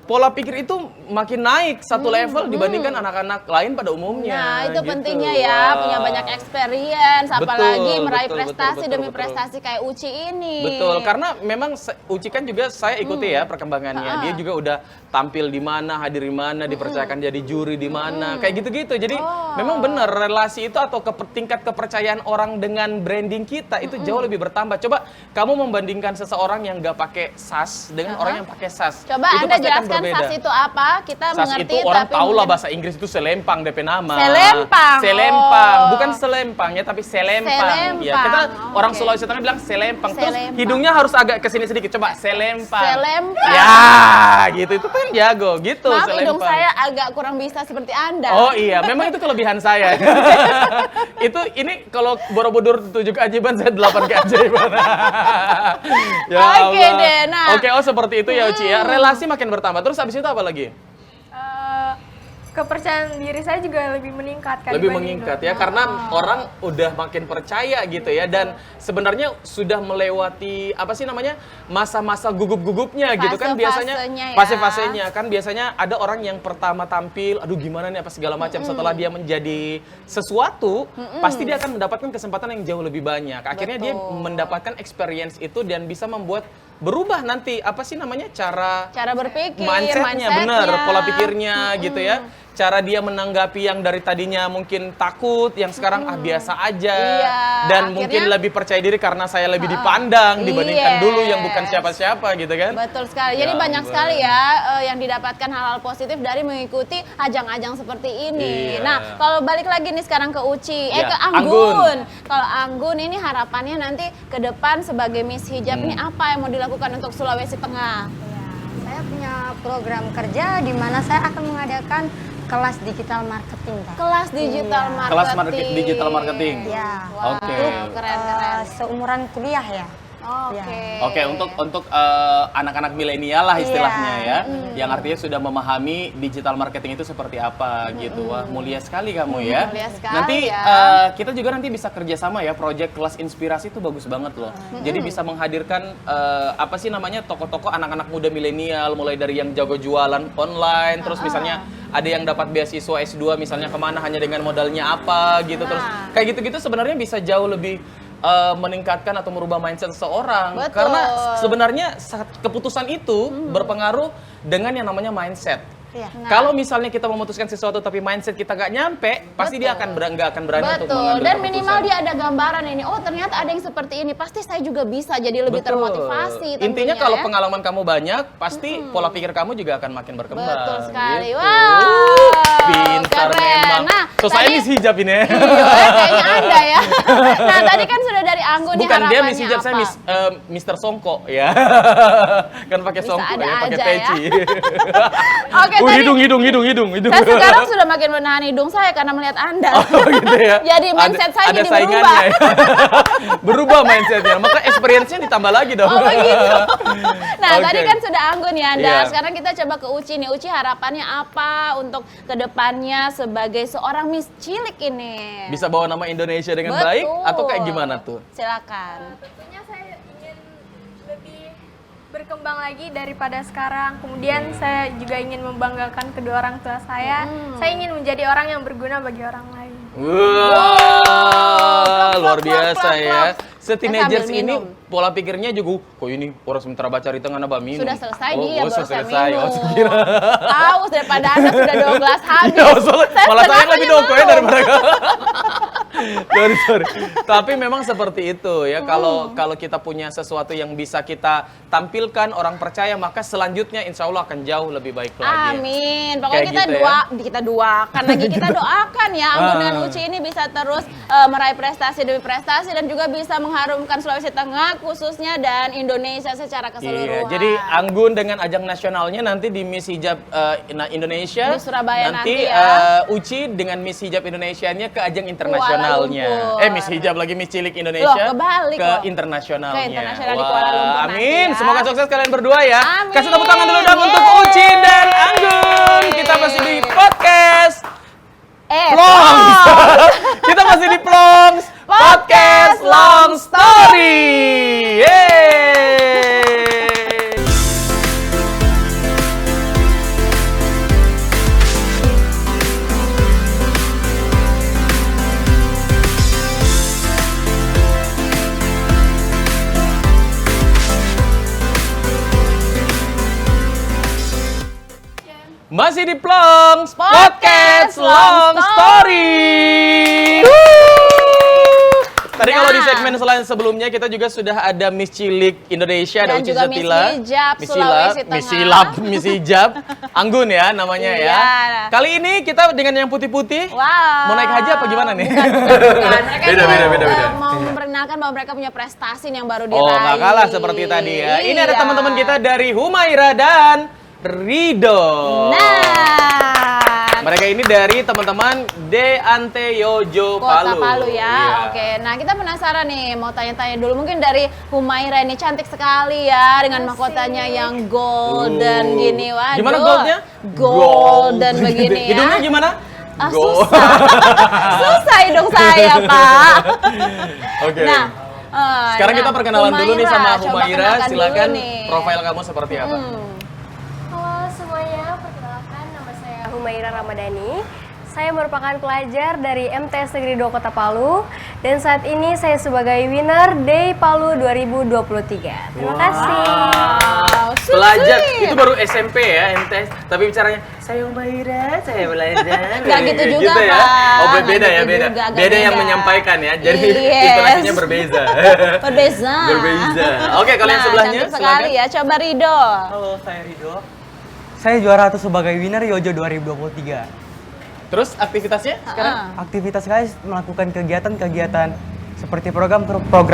pola pikir itu makin naik satu level dibandingkan anak-anak lain pada umumnya. Nah, itu gitu. pentingnya ya, Wah. punya banyak experience, Betul, apalagi meraih betul, prestasi betul, demi betul. prestasi kayak Uci ini. Betul, karena memang Uci kan juga saya ikuti ya perkembangannya. Dia juga udah tampil di mana, hadir di mana, dipercayakan jadi juri di mana, kayak gitu-gitu. Jadi memang benar relasi itu atau tingkat kepercayaan orang dengan branding kita itu jauh lebih bertambah. Coba kamu membandingkan seseorang yang nggak pakai SAS dengan orang yang pakai SAS. Coba itu Anda pasti akan jelaskan berbeda. SAS itu apa? Kita SAS mengerti itu orang tapi tahu lah mungkin- bahasa Inggris itu selempang DP nama. Selempang, Selempang, oh. bukan selempang ya tapi selempang. Ya, Selempang, kita orang oke. Sulawesi Tengah bilang selempang. Terus Selempang. hidungnya harus agak kesini sedikit. Coba selempang. Selempang. Ya, gitu itu kan jago gitu Maaf, selempang. hidung saya agak kurang bisa seperti Anda. Oh iya, memang itu kelebihan saya. Ini kalau Borobudur 7 keajaiban, saya 8 keajaiban. Ya Oke Allah. deh, nah. Oke, oh seperti itu ya Uci ya. Relasi makin bertambah. Terus habis itu apa lagi? Kepercayaan diri saya juga lebih meningkat kan Lebih dibanding meningkat dulu. ya, karena orang udah makin percaya gitu ya. Dan sebenarnya sudah melewati, apa sih namanya, masa-masa gugup-gugupnya gitu kan biasanya. Fase-fasenya ya. Fase-fasenya kan biasanya ada orang yang pertama tampil, aduh gimana nih apa segala macam. Setelah dia menjadi sesuatu, pasti dia akan mendapatkan kesempatan yang jauh lebih banyak. Akhirnya dia mendapatkan experience itu dan bisa membuat berubah nanti, apa sih namanya, cara berpikir, mindsetnya bener, pola pikirnya gitu ya. Cara dia menanggapi yang dari tadinya mungkin takut, yang sekarang biasa aja. Iya, Dan akhirnya- mungkin lebih percaya diri karena saya lebih dipandang dibandingkan dulu yang bukan Yes. siapa-siapa gitu kan. Betul sekali. Jadi Ya banyak ampun. sekali ya yang didapatkan hal-hal positif dari mengikuti ajang-ajang seperti ini. Iya. Nah, kalau balik lagi nih sekarang ke Uci, Ya, ke Anggun. Kalau Anggun ini harapannya nanti ke depan sebagai Miss Hijab ini apa yang mau dilakukan untuk Sulawesi Tengah? Ya, saya punya program kerja di mana saya akan mengadakan kelas digital marketing, Kak. Kelas digital Iya. marketing. Kelas digital marketing. Ya. Wah, Oke. keren-keren. Seumuran kuliah ya. Oke. Oke, untuk anak-anak milenial lah istilahnya Iya. ya, yang artinya sudah memahami digital marketing itu seperti apa gitu. Wah, mulia sekali kamu ya. Mulia sekali Nanti ya. kita juga nanti bisa kerjasama ya, project kelas inspirasi itu bagus banget loh. Jadi bisa menghadirkan apa sih namanya, tokoh-tokoh anak-anak muda milenial, mulai dari yang jago jualan online, terus misalnya ada yang dapat beasiswa S2 misalnya kemana hanya dengan modalnya apa gitu. Terus kayak gitu-gitu sebenarnya bisa jauh lebih meningkatkan atau merubah mindset seseorang. Betul. Karena sebenarnya keputusan itu berpengaruh dengan yang namanya mindset. Iya. Kalau misalnya kita memutuskan sesuatu tapi mindset kita nggak nyampe, pasti dia akan nggak akan berani untuk Betul, mengambil dan keputusan. minimal dia ada gambaran ini. Oh, ternyata ada yang seperti ini. Pasti saya juga bisa jadi lebih Betul. termotivasi. Intinya tentunya kalau ya. pengalaman kamu banyak, pasti pola pikir kamu juga akan makin berkembang. Betul sekali. Gitu. Wow, Pintar keren. memang. Nah, Tuh saya tadi- Miss Hijab ini. Iya, kayaknya Anda ya. Nah, tadi kan sudah dari Anggun nih Bukan dia harapannya Miss Hijab, saya apa? Mr. Songko ya. Kan pakai Bisa songko ada ya, pakai aja peci. Oke, tadi Hidung. saya sekarang sudah makin menahan hidung saya karena melihat Anda. Oh gitu ya. Jadi mindset saya ada jadi saingannya berubah. ya. Berubah mindsetnya, maka experience-nya ditambah lagi dong. Oh begitu. Nah, Oke. tadi kan sudah Anggun ya Anda. Iya. Sekarang kita coba ke Uci nih. Uci harapannya apa untuk kedepannya sebagai seorang Miss Cilik ini? Bisa bawa nama Indonesia dengan Betul. baik atau kayak gimana tuh? Silakan. Tentunya saya ingin lebih berkembang lagi daripada sekarang. Kemudian saya juga ingin membanggakan kedua orang tua saya. Saya ingin menjadi orang yang berguna bagi orang lain. Wah, luar Klop, klop, biasa klop, ya. klop. Seteenagers Saya sambil ini minum. pola pikirnya juga, kok ini orang sementara baca di tengah nambah minum. Sudah selesai oh, dia, oh, baru sudah saya selesai. minum. Oh, saya kira. Haus daripada Anda sudah 2 gelas habis. Ya, malah saya yang lebih setengah dongko ya belum. daripada sorry. Tapi memang seperti itu ya. Kalau kita punya sesuatu yang bisa kita tampilkan, orang percaya, maka selanjutnya insya Allah akan jauh lebih baik lagi. Amin. Pokoknya Kayak kita gitu ya. kita doakan lagi, kita doakan ya Anggun dan Uci ini bisa terus meraih prestasi demi prestasi dan juga bisa mengharumkan Sulawesi Tengah khususnya dan Indonesia secara keseluruhan. Iya, jadi Anggun dengan ajang nasionalnya nanti di Miss Hijab Indonesia. Di Surabaya nanti nanti ya. Uci dengan Miss Hijab Indonesianya ke ajang internasionalnya. Kuala Lumpur. Miss Hijab lagi Miss Cilik Indonesia Loh, kebalik ke loh. internasionalnya. Ke internasional di Kuala Lumpur nanti Amin. ya. Semoga sukses kalian berdua ya. Amin. Kasih tepuk tangan dulu dong untuk Yeay. Uci dan Anggun. Kita masih di podcast Plongs. Plongs. Kita masih di Plongs. Podcast Long Story. Yeay. Masih di Plongs Podcast Long Story. Tadi kalau di segmen sebelumnya kita juga sudah ada Miss Cilik Indonesia, ada Dan Uci juga Zatila, Miss Hijab, Miss Sulawesi Hilap, Miss Tengah. Hilap, Miss Hijab, Anggun ya namanya ya. Iya. Kali ini kita dengan yang putih-putih. Wow. Mau naik haji apa gimana nih? Bukan. Mereka Beda. mau memperkenalkan bahwa mereka punya prestasi yang baru Oh, diraih. nggak kalah seperti tadi ya. Ini ada Iya. teman-teman kita dari Humaira dan Rido. Nah, Mereka ini dari teman-teman De Ante Yojo Kota Palu. Palu ya. Iya. Oke, nah kita penasaran nih, mau tanya-tanya dulu mungkin dari Humaira ini cantik sekali ya dengan mahkotanya yang golden gini. Waduh. Gimana goldnya? Golden begini ya. Hidungnya gimana? Ah, Gold. susah. Susah hidung saya, Pak. Oke. Nah, Sekarang kita perkenalan dulu nih sama Coba Humaira. kenalkan Silakan dulu nih. profil kamu seperti apa? Halo semuanya, perkenalkan nama saya Humaira Ramadhani. Saya merupakan pelajar dari MTS Negeri 2 Kota Palu dan saat ini saya sebagai winner Day Palu 2023. Terima kasih. Wow, so Pelajar sweet. itu baru SMP ya MTS, tapi bicaranya saya Humaira, saya belajar. Nggak gitu juga, ya. Pak. Oh, Nggak beda ya, gitu beda. juga, agak Beda yang beda. menyampaikan ya. Jadi Yes. intonasinya berbeza. Berbeza. Berbeza. Oke, kalau yang Nah, sebelahnya cantik sekali ya. Coba Rido. Halo, saya Rido. Saya juara 1 sebagai winner Yojo 2023. Terus aktivitasnya sekarang? Aktivitas saya melakukan kegiatan-kegiatan seperti program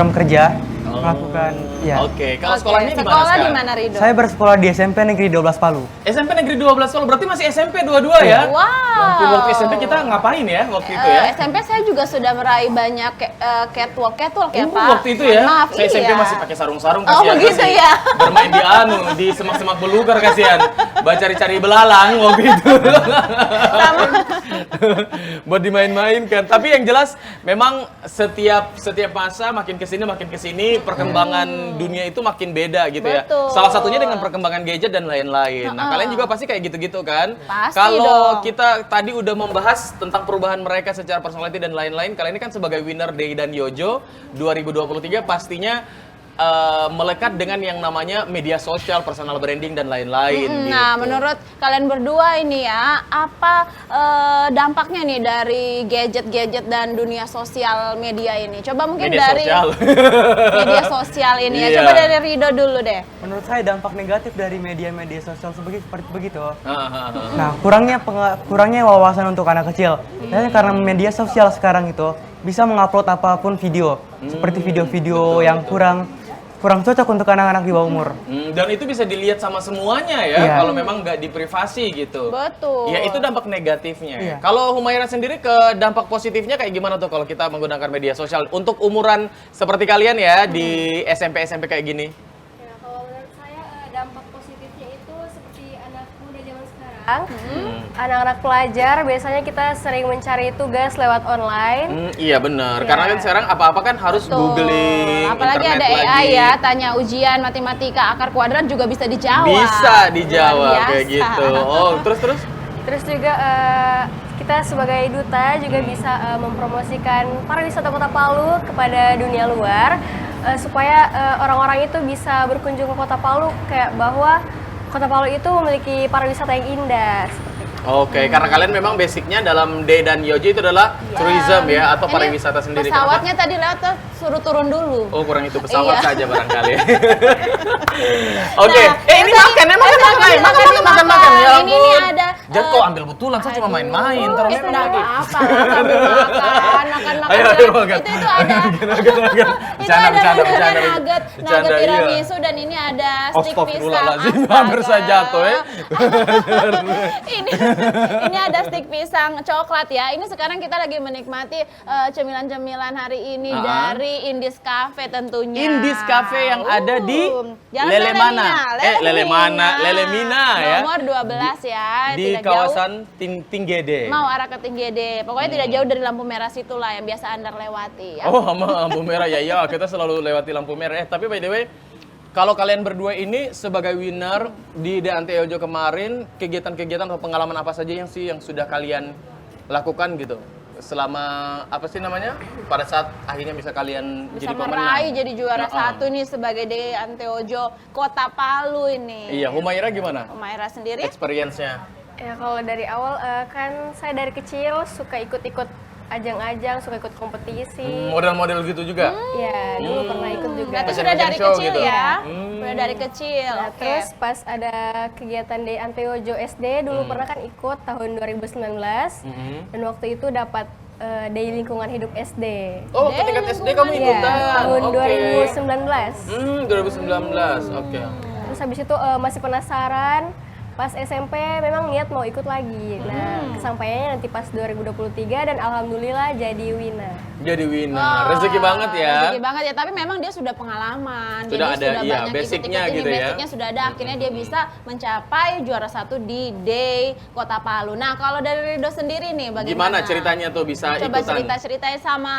kerja, melakukan ya. Oke, kalau Oke, sekolahnya di mana sekolah sekarang? di mana Rido? Saya bersekolah di SMP Negeri 12 Palu. SMP Negeri 12 Solo, berarti masih SMP dua-dua ya? Wow. Waktu SMP kita ngapain ya waktu itu ya? SMP saya juga sudah meraih banyak catwalk ya Pak. Waktu itu ya? Maaf, Saya SMP iya. masih pakai sarung-sarung Oh, begitu masih ya? Bermain di di semak-semak belukar kasihan. Cari-cari belalang waktu itu. Buat dimain-main kan. Tapi yang jelas memang setiap masa makin kesini perkembangan dunia itu makin beda gitu ya. Betul. Salah satunya dengan perkembangan gadget dan lain-lain. Nah, kalian juga pasti kayak gitu-gitu kan? Pasti Kalau dong. kita tadi udah membahas tentang perubahan mereka secara personality dan lain-lain, kalian ini kan sebagai winner Day dan Yojo 2023 pastinya melekat dengan yang namanya media sosial, personal branding dan lain-lain. Nah, gitu. menurut kalian berdua ini ya, apa dampaknya nih dari gadget-gadget dan dunia sosial media ini? Coba mungkin Media dari sosial. media sosial ini ya. Iya. Coba dari Rido dulu deh. Menurut saya dampak negatif dari media-media sosial seperti begitu. Hahaha. Nah, kurangnya wawasan untuk anak kecil. Dan karena media sosial sekarang itu bisa mengupload apapun video, seperti video-video yang kurang cocok untuk anak-anak di bawah umur. Dan itu bisa dilihat sama semuanya ya, Iya. kalau memang nggak diprivasi gitu. Betul. Ya itu dampak negatifnya. Iya. Kalau Humaira sendiri ke dampak positifnya kayak gimana tuh kalau kita menggunakan media sosial untuk umuran seperti kalian ya di SMP kayak gini? Ya, kalau menurut saya dampak positifnya itu seperti anak muda zaman sekarang. Anak-anak pelajar biasanya kita sering mencari tugas lewat online. Iya benar, Iya. karena kan sekarang apa-apa kan harus Betul. googling, Apalagi internet ada AI lagi. ya, tanya ujian matematika akar kuadrat juga bisa dijawab. Bisa dijawab Luar kayak biasa. gitu. Oh, terus Terus juga kita sebagai duta juga bisa mempromosikan pariwisata Kota Palu kepada dunia luar supaya orang-orang itu bisa berkunjung ke Kota Palu kayak bahwa Kota Palu itu memiliki pariwisata yang indah. Oke, karena kalian memang basicnya dalam D dan Yojo itu adalah tourism ya atau Ini pariwisata sendiri. Pesawatnya tadi lewat tuh suruh turun dulu. Oh kurang itu pesawat Iya. saja barangkali. Oke, Nah, ini makan, makan. Ya Ini nih ampun. ada. Jangan kau ambil betulan, saya cuma main-main. Terus Tidak apa-apa, sambil makan Ayo, Itu makan. ada. Itu ada nugget Bercanda, iya. tiramisu dan ini ada stick pisang. Astagfirullahaladzim, Astaga. hampir saya jatuh ya. ini ada stick pisang coklat ya. Ini sekarang kita lagi menikmati cemilan-cemilan hari ini dari Indis Cafe tentunya. Indis Cafe yang ada di Jalan Lele mana? Lele Lele mana? Lele Mina ya. Nomor 12 ya. Di tidak kawasan jauh. Tinggede. Mau arah ke Tinggede. Pokoknya tidak jauh dari lampu merah situ lah yang biasa Anda lewati ya. Oh, sama lampu merah ya, ya kita selalu lewati lampu merah. Tapi by the way, kalau kalian berdua ini sebagai winner di The Anteojo kemarin, kegiatan-kegiatan atau pengalaman apa saja yang sudah kalian lakukan gitu? Selama apa sih namanya? Pada saat akhirnya bisa kalian Bisa jadi meraih pemenang. jadi juara satu nih sebagai The Anteojo Kota Palu ini. Iya, Humaira gimana? Humaira sendiri? Experience-nya. Ya kalau dari awal kan saya dari kecil suka ikut-ikut ajang-ajang, suka ikut kompetisi. Model-model gitu juga? Ya, dulu pernah ikut juga. Berarti Fashion sudah dari show kecil gitu? ya? Hmm. Sudah dari kecil. Nah, Oke. terus pas ada kegiatan di Anteojo SD dulu pernah kan ikut tahun 2019 dan waktu itu dapat dari lingkungan hidup SD. Oh, Dari ketika SD lingkungan kamu Iya, ikutan? tahun Oke. 2019. 2019, oke. Terus habis itu masih penasaran. Pas SMP memang niat mau ikut lagi. Nah, kesampaiannya nanti pas 2023 dan alhamdulillah jadi winner. Jadi winner, Wah, rezeki banget ya. Rezeki banget ya, tapi memang dia sudah pengalaman. Sudah jadi ada, sudah iya, banyak basicnya ikut-ikut ini, gitu ya. basicnya sudah ada, akhirnya dia bisa mencapai juara satu di Day Kota Palu. Nah, kalau dari Rido sendiri nih bagaimana? Gimana ceritanya tuh bisa Coba ikutan? cerita-ceritain sama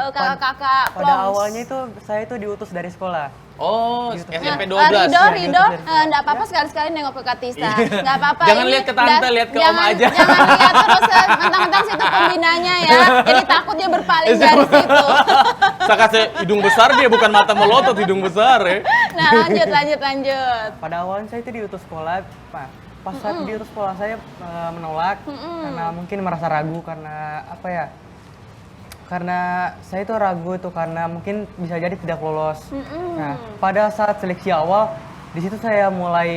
kakak-kakak Pada Plongs. awalnya itu saya itu diutus dari sekolah. Oh, Gitu. SMP Nah, 12. Rido, enggak apa-apa sekali-sekali nengok ke Katista. Enggak apa-apa. Jangan ini lihat ke tante, dan lihat ke om aja. Jangan lihat terus mentang-mentang situ pembinanya ya. Jadi takut dia berpaling dari situ. Saya kasih hidung besar dia, bukan mata melotot, hidung besar ya. Nah, lanjut. Pada awalnya saya itu diutus sekolah, pas saat diutus sekolah saya menolak karena mungkin merasa ragu karena apa ya? Karena saya itu ragu itu karena mungkin bisa jadi tidak lolos. Nah, pada saat seleksi awal di situ saya mulai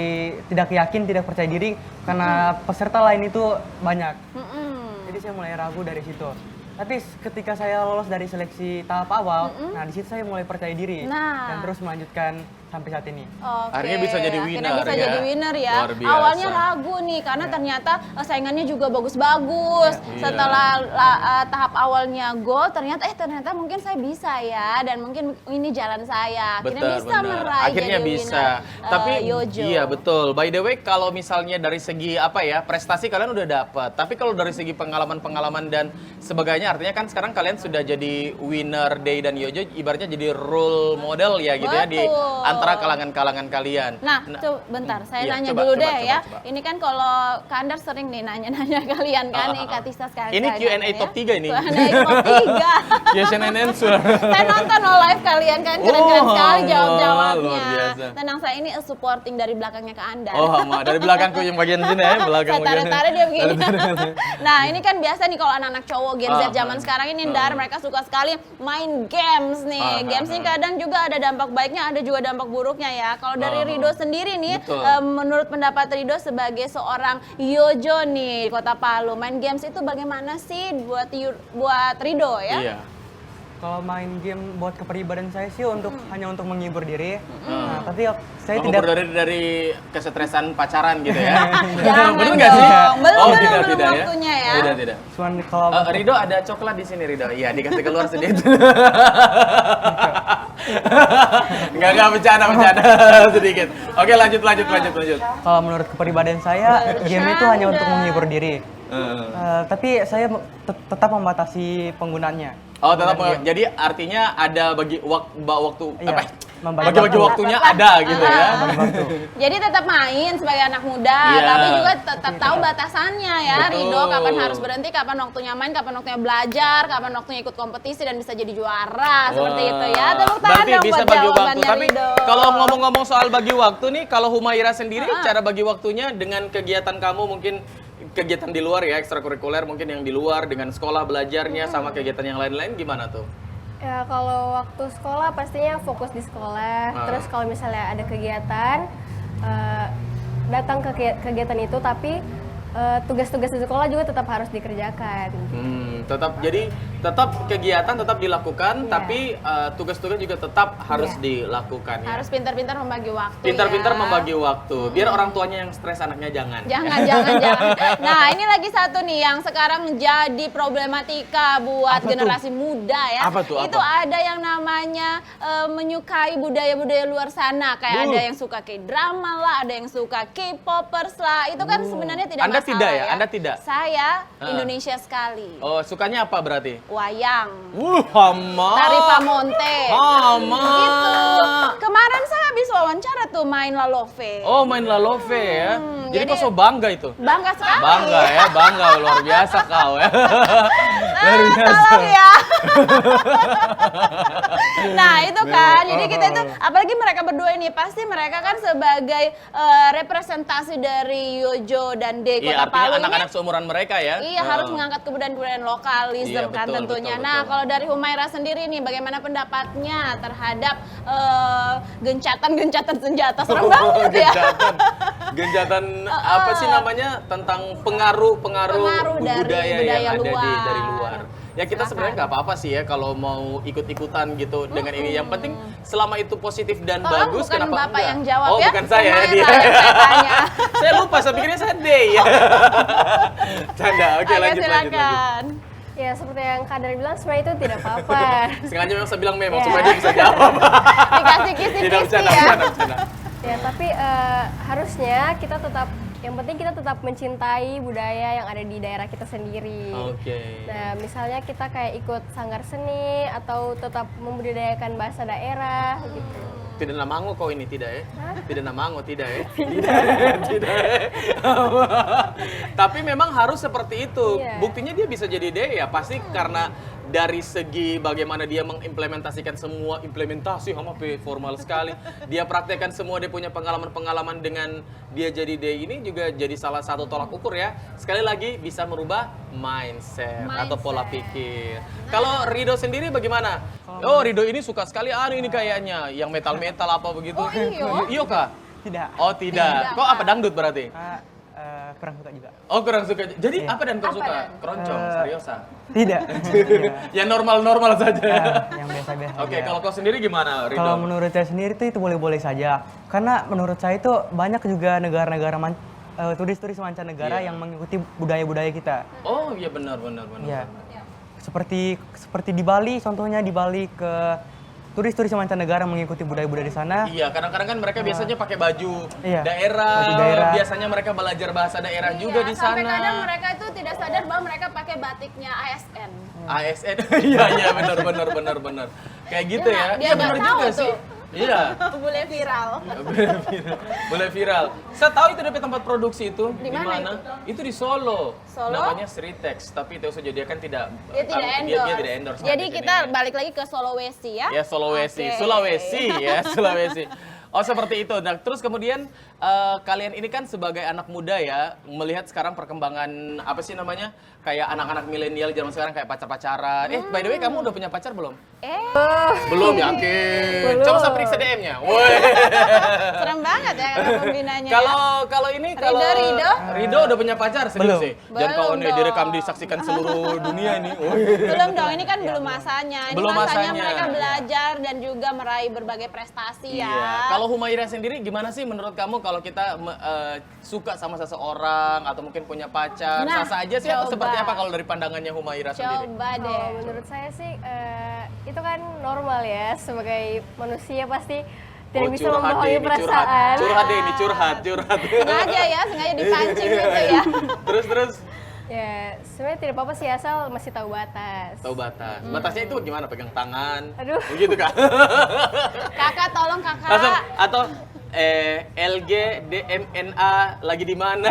tidak yakin, tidak percaya diri karena peserta lain itu banyak. Jadi saya mulai ragu dari situ. Tapi ketika saya lolos dari seleksi tahap awal, nah di situ saya mulai percaya diri Nah. dan terus melanjutkan sampai saat ini. Oke. Akhirnya bisa jadi winner Akhirnya bisa ya. jadi winner ya. Luar biasa. Awalnya ragu nih karena ternyata saingannya juga bagus-bagus. Iya. Setelah tahap awalnya gol ternyata mungkin saya bisa ya dan mungkin ini jalan saya. Akhirnya bisa meraih Akhirnya jadi bisa. winner, Tapi Yojo. iya betul. By the way, kalau misalnya dari segi apa ya, prestasi kalian udah dapat. Tapi kalau dari segi pengalaman-pengalaman dan sebagainya, artinya kan sekarang kalian sudah jadi winner Day dan Yojo, ibaratnya jadi role model ya gitu ya di Betul. antara kalangan-kalangan kalian. Nah, bentar, saya iya, nanya coba, dulu coba, deh coba, ya. coba. Ini kan kalau Kandar sering nih nanya-nanya kalian kan nih Katista sekarang. Ini Q&A top 3 ini. Q&A top 3. Question and answer. Saya nonton live kalian kan keren-keren Oh, sekali jawab-jawabnya. luar biasa. Tenang, saya ini supporting dari belakangnya ke Anda. Oh, Ma, dari belakangku yang bagian sini ya, belakang Saya tarik-tarik dia begini. Tarik-tarik. Nah, ini kan biasa nih kalau anak-anak cowok Gen Z zaman sekarang ini Ndar, mereka suka sekali main games nih. Games ini kadang juga ada dampak baiknya, ada juga dampak buruknya ya. Kalau dari Rido sendiri nih, Betul. menurut pendapat Rido sebagai seorang Yojo nih Kota Palu, main games itu bagaimana sih buat Rido ya? Iya. Kalau main game buat kepribadian saya sih hanya untuk menghibur diri. Nah, tapi saya Menghibur tidak dari kesetresan pacaran gitu ya. Jangan Bener nggak sih? dong. Belum, Oh, belum, tidak, belum tidak ya. waktunya ya. Tidak. cuman kalau Rido ada coklat di sini Rido. Iya, dikasih keluar sedikit. Enggak bercanda sedikit. Oke, lanjut. kalau menurut kepribadian saya game itu hanya untuk menghibur diri. Tapi saya tetap membatasi penggunaannya. Oh, tetap jadi artinya ada waktu Iya, apa? membagi Bagi-bagi waktu. waktunya ada gitu ya. Bagi waktu. Jadi tetap main sebagai anak muda, Iya. tapi juga tetap tahu batasannya ya, Betul. Rido. Kapan harus berhenti, kapan waktunya main, kapan waktunya belajar, kapan waktunya ikut kompetisi dan bisa jadi juara seperti itu ya. Tepuk tangan Berarti dong bisa buat bagi waktu. jawabannya Tapi Rido. kalau ngomong-ngomong soal bagi waktu nih, kalau Humaira sendiri cara bagi waktunya dengan kegiatan kamu mungkin kegiatan di luar ya, ekstrakurikuler mungkin yang di luar dengan sekolah belajarnya sama kegiatan yang lain-lain gimana tuh? Ya kalau waktu sekolah pastinya fokus di sekolah. Terus kalau misalnya ada kegiatan, datang ke kegiatan itu tapi tugas-tugas di sekolah juga tetap harus dikerjakan. Tetap kegiatan tetap dilakukan, Iya. tapi tugas-tugas juga tetap harus dilakukan ya. Harus pintar-pintar membagi waktu. Pintar-pintar ya. membagi waktu, biar orang tuanya yang stres, anaknya jangan. Jangan. Nah, ini lagi satu nih yang sekarang jadi problematika buat Apa tuh? generasi muda ya. Apa tuh, Itu ada yang namanya menyukai budaya-budaya luar sana. Kayak ada yang suka K-drama lah, ada yang suka K-popers lah. Itu kan sebenarnya tidak Anda tidak salah ya? Anda tidak? Saya Indonesia sekali. Oh, sukanya apa berarti? Wayang. Hama. Tari Pamonte. Hama. Gitu. Kemarin saya habis wawancara tuh main La Love. Oh, main La Love ya. Jadi kok so bangga itu? Bangga sekali. Bangga ya, bangga luar biasa kau ya. Luar biasa. Tolong ya. Nah itu kan, jadi kita itu, apalagi mereka berdua ini, pasti mereka kan sebagai representasi dari Yojo dan De Iya, Kota Palu artinya ini. anak-anak seumuran mereka ya. Iya, harus mengangkat kebudayaan-kebudayaan lokalisme Iya, kan betul, tentunya. betul, Nah, betul. kalau dari Humaira sendiri nih, bagaimana pendapatnya terhadap gencatan-gencatan senjata? Serem banget ya. Genjatan apa sih namanya, tentang pengaruh dari budaya budaya yang ada luar. dari luar. Ya kita sebenarnya nggak apa-apa sih ya kalau mau ikut-ikutan gitu dengan ini. Yang penting selama itu positif dan Tolong bagus, bukan kenapa Bapak enggak? yang jawab oh, ya. bukan saya Humaira dia. yang saya tanya. Saya lupa, saya pikirnya saya Dey ya. Canda, oke lanjut. Silakan. Ya seperti yang Kadar bilang sebenarnya itu tidak apa-apa. Sengaja memang saya bilang memang Ya. supaya dia bisa jawab. Dikasih Tidak kisi-kisi bercanda, ya. bercanda. Ya tapi harusnya kita tetap, yang penting kita tetap mencintai budaya yang ada di daerah kita sendiri. Oke. Nah, misalnya kita kayak ikut sanggar seni atau tetap membudidayakan bahasa daerah gitu. Tidak namango kau ini tidak ya? Tidak namango tidak ya? Tidak. Tapi memang harus seperti itu. Iya. Buktinya dia bisa jadi D ya pasti karena dari segi bagaimana dia mengimplementasikan semua implementasi formal sekali. Dia praktekkan semua, dia punya pengalaman-pengalaman dengan dia jadi D ini juga jadi salah satu tolak ukur ya. Sekali lagi bisa merubah mindset. Atau pola pikir. Kalau Rido sendiri bagaimana? Oh, Rido ini suka sekali ini kayaknya yang metal-metal apa begitu. Oh, iya? Iya kah? Tidak. Oh, tidak. Kok apa dangdut berarti? Kurang suka juga. Oh, kurang suka. Jadi Iya. apa dan kau suka? Keroncong, seriosa. Tidak. Tidak. Ya normal-normal saja. Yang biasa-biasa. Oke, aja. kalau kau sendiri gimana, Rido? Kalau menurut saya sendiri tuh itu boleh-boleh saja. Karena menurut saya itu banyak juga negara-negara turis-turis mancanegara Iya. yang mengikuti budaya-budaya kita. Oh, iya benar. Iya. Seperti di Bali, contohnya di Bali ke turis-turis mancanegara mengikuti budaya-budaya di sana. Iya, kadang-kadang kan mereka biasanya pakai baju Iya, daerah. baju daerah. Biasanya mereka belajar bahasa daerah juga di sana. Sampai kadang mereka itu tidak sadar bahwa mereka pakai batiknya ASN. ASN. Iya, benar. Kayak gitu ya. Dia Iya, nggak benar tahu juga tuh. sih. Iya. Boleh viral. Boleh viral. Saya tahu itu dari tempat produksi itu. Di mana Itu di Solo. Solo? Namanya Sritex, tapi itu saja dia kan tidak Dia tidak dia endorse. tidak endorse. Jadi di kita sini. balik lagi ke Sulawesi ya. Ya Sulawesi, Oke. Sulawesi. Oh seperti itu. Nah terus kemudian kalian ini kan sebagai anak muda ya melihat sekarang perkembangan apa sih namanya kayak anak-anak milenial zaman sekarang kayak pacar-pacaran. By the way kamu udah punya pacar belum? Belum yakin. Coba saya periksa DM-nya. Woi. Serem banget ya kalau pembinanya. Kalau ini kalau Rido udah punya pacar serius Belum. sih. Jangan Belum kau nih dong. direkam disaksikan seluruh dunia ini. Woi. Belum dong, ini kan belum masanya. Ini Belum masanya masanya. mereka belajar dan juga meraih berbagai prestasi ya. Iya. Kalau Humaira sendiri gimana sih menurut kamu kalau kita suka sama seseorang atau mungkin punya pacar, Nah, sah aja sih atau coba. seperti apa kalau dari pandangannya Humaira sendiri? Coba deh. Kalau menurut saya sih itu kan normal ya, sebagai manusia pasti tidak bisa membohongi perasaan. Curhat deh ini curhat. Sengaja ya, sengaja dipancing gitu ya. Terus Ya, sebenarnya tidak apa-apa sih asal masih tahu batas. tahu batas. Batasnya itu gimana? Pegang tangan. Aduh. Begitu kah? Kakak tolong kakak. Langsung atau LG DMNA lagi di mana?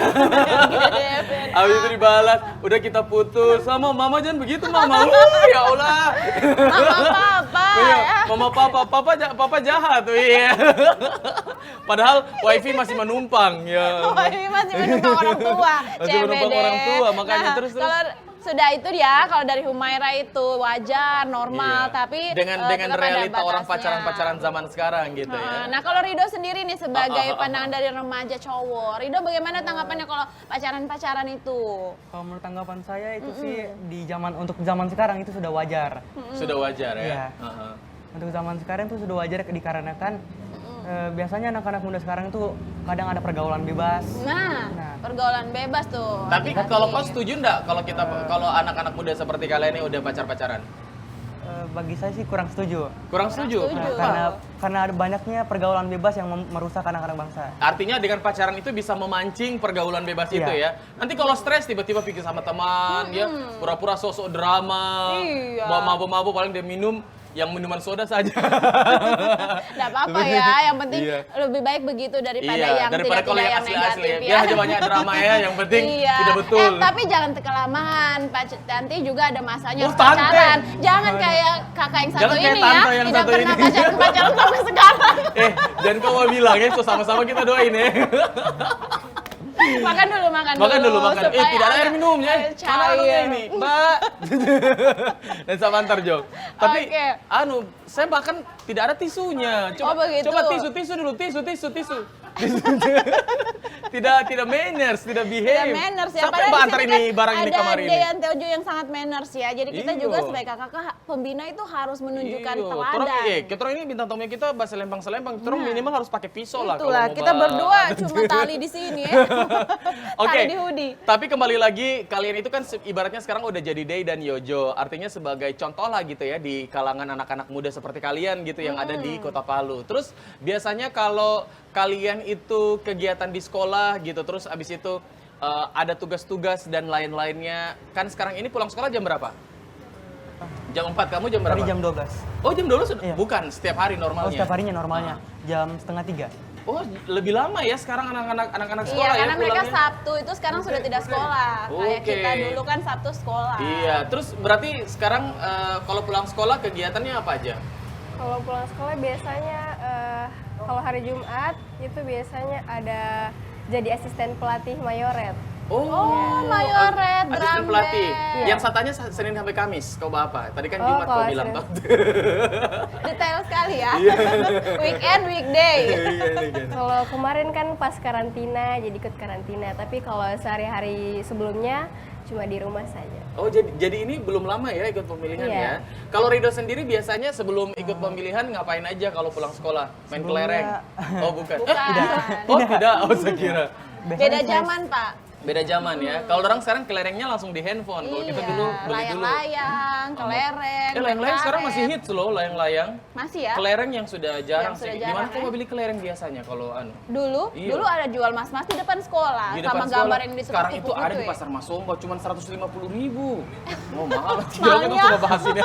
Habis itu dibalas, udah kita putus. Sama mama jangan begitu mama. Ya Allah. Mama papa Iya, ya. mama papa jahat. Iya. Padahal wifi masih menumpang ya. Oh, ini masih menumpang orang tua. Masih menumpang CBD. orang tua, makanya Nah, terus. Kalau sudah itu ya, kalau dari Humaira itu wajar, normal, Iya. tapi dengan tetap ada realita orang batasnya. pacaran zaman sekarang gitu ya. Nah, kalau Rido sendiri nih sebagai pandangan dari remaja cowok, Rido bagaimana tanggapannya kalau pacaran-pacaran itu? Kalau menurut tanggapan saya itu sih untuk zaman sekarang itu sudah wajar. Sudah wajar ya. Iya. Heeh. Untuk zaman sekarang itu sudah wajar dikarenakan biasanya anak-anak muda sekarang itu kadang ada pergaulan bebas. Nah, pergaulan bebas tuh. Tapi Hati-hati. kalau kau setuju enggak kalau anak-anak muda seperti kalian ini udah pacaran? bagi saya sih kurang setuju. Kurang setuju? setuju. Karena ada banyaknya pergaulan bebas yang merusak anak-anak bangsa. Artinya dengan pacaran itu bisa memancing pergaulan bebas itu Iya. ya. Nanti kalau stres tiba-tiba pikir sama teman ya, pura-pura sosok drama, Iya. mabuk-mabuk paling dia minum yang minuman soda saja. Nggak apa-apa ya, yang penting Iya. lebih baik begitu daripada Iya, yang daripada kalau tidak-tidak yang yang asli-asli negatif ya. Aja banyak drama ya, yang penting Iya. tidak betul. Tapi jangan kelamaan, Tante juga ada masanya Oh, Tante. pacaran. Jangan kayak kakak yang satu Jangan kayak ini Tante ya, yang tidak satu pernah ini. pacaran sampai sekarang. Jangan kau mau bilang ya, so sama-sama kita doain ya. Makan dulu. Makan dulu, makan. supaya Tidak ada air agak minumnya. Mana anunya cair. ini, Mbak? Dan sama antar Jo. Tapi, Oke. saya bahkan tidak ada tisunya. Oh, begitu. Coba tisu dulu, tisu. tidak manners, tidak behave. Tidak manners ya. Siapa yang Padahal antar di ini sini kan barang ini kamar Ada ini? Dean Teojo yang sangat manners ya. Jadi kita Iyo. juga sebagai kakak pembina itu harus menunjukkan Iya, teladan. kita ini bintang tamu kita bahasa selempang, kita minimal harus pakai pisau lah. Itulah, kalau mau kita berdua bahas. cuma tali di sini ya. Oke, Tali di hoodie. tapi kembali lagi, kalian itu kan ibaratnya sekarang udah jadi Day dan Yojo. Artinya sebagai contoh lah gitu ya di kalangan anak-anak muda seperti kalian gitu yang ada di Kota Palu. Terus biasanya kalau kalian itu kegiatan di sekolah gitu, terus abis itu ada tugas-tugas dan lain-lainnya. Kan sekarang ini pulang sekolah jam berapa? Jam 4, kamu jam berapa? Tadi jam 12. Oh, jam 12 sudah? Iya. Bukan, setiap hari normalnya. Oh, setiap harinya normalnya. Jam setengah 3. Oh, lebih lama ya sekarang anak-anak Iya, sekolah ya karena mereka pulangnya? Sabtu itu sekarang sudah tidak sekolah. Kayak Oke. kita dulu kan Sabtu sekolah. Iya, terus berarti sekarang kalau pulang sekolah kegiatannya apa aja? Kalau pulang sekolah biasanya kalau hari Jumat itu biasanya ada jadi asisten pelatih mayoret. Oh, mayoret, asisten drum pelatih. band. Yang satanya Senin sampai Kamis. Kau apa? Tadi kan Oh, Jumat kau kalau bilang. Senin. Bang. Detail sekali ya. Iya. Weekend, weekday. Kalau kemarin kan pas karantina jadi ikut karantina, tapi kalau sehari-hari sebelumnya cuma di rumah saja. Oh, jadi ini belum lama ya ikut pemilihan Iya. ya? Kalau Rido sendiri biasanya sebelum ikut pemilihan ngapain aja kalau pulang sekolah? Main kelereng? Oh, bukan. Bukan. Oh, tidak. Oh, saya kira. Beda zaman, Pak. Beda zaman ya. Kalau orang sekarang kelerengnya langsung di handphone. Kalau kita dulu beli dulu. layang-layang, kelereng. Layang-layang sekarang karet. masih hits loh, layang-layang. Masih ya? Kelereng yang sudah jarang Yang sudah sih. jarang, Gimana kok ya? mau beli kelereng biasanya kalau anu? Dulu, Iya. dulu ada jual mas-mas di depan sekolah Di sama depan gambar sekolah. yang ditutup Sekarang itu ada di ya. Pasar Masomba cuma 150.000. Oh, mahal. Tidak kita Mahalnya. coba bahas ini.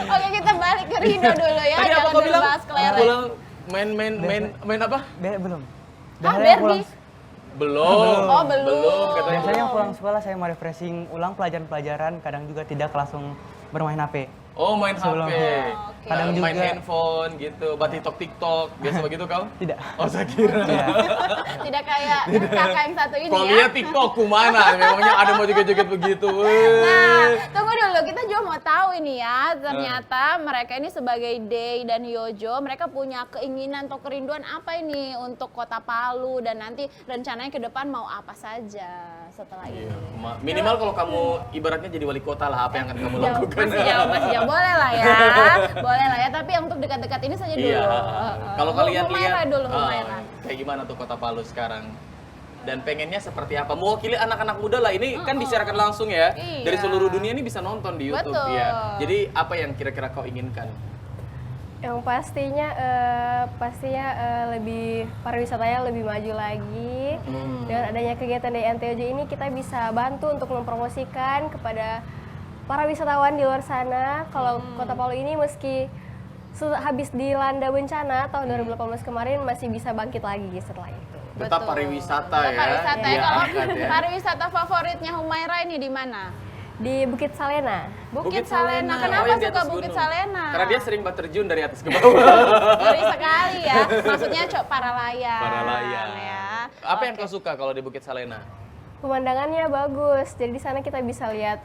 Oke, kita balik ke Rido dulu ya. Tadi apa Jangan kau dulu bilang? bahas kelereng. Pulang main apa? Belum. Ah, Biasanya pulang, Barbie. Belum. Oh, belum. Katanya. biasanya pulang sekolah saya mau refreshing ulang pelajaran-pelajaran, kadang juga tidak langsung bermain HP. Oh, main Sebelum- HP. Oke. Kadang Kadang main juga- handphone gitu, buat TikTok. Biasa begitu kau? Tidak. Oh, saya kira. Iya. Tidak kayak kakak yang satu ini Kau ya. lihat TikTokku mana? Memangnya ada mau joget-joget begitu. Nah, tunggu dulu. Kita juga mau tahu ini ya. Ternyata mereka ini sebagai Day dan Yojo, mereka punya keinginan atau kerinduan apa ini untuk Kota Palu dan nanti rencananya ke depan mau apa saja setelah ini. Minimal kalau kamu ibaratnya jadi wali kota lah, apa yang akan kamu Jauh, lakukan? masih jauh. Boleh lah ya. Boleh lah ya. Tapi yang untuk dekat-dekat ini saja dulu. Iya. Kalau kalian Humaira lihat dulu, Humaira. kayak gimana tuh Kota Palu sekarang? Dan pengennya seperti apa? Mewakili anak-anak muda lah. Ini kan disiarkan langsung ya. Iya. Dari seluruh dunia ini bisa nonton di YouTube. Betul. Ya. Jadi apa yang kira-kira kau inginkan? Yang pastinya lebih pariwisatanya lebih maju lagi. Dengan adanya kegiatan dari NTOJ ini kita bisa bantu untuk mempromosikan kepada para wisatawan di luar sana kalau Kota Palu ini meski habis dilanda bencana tahun 2018 kemarin masih bisa bangkit lagi setelah itu. Tetap Betul. pariwisata Tetap ya. Pariwisata ya. Dia Kalau angkat ya. pariwisata favoritnya Humaira ini di mana? Di Bukit Salena. Bukit Salena. Kenapa Oh, yang di suka atas Bukit gunung. Salena? Karena dia sering banget terjun dari atas ke bawah. Ngeri sekali ya. Maksudnya para layang. Para layang. Ya. Apa yang kau suka kalau di Bukit Salena? Pemandangannya bagus. Jadi di sana kita bisa lihat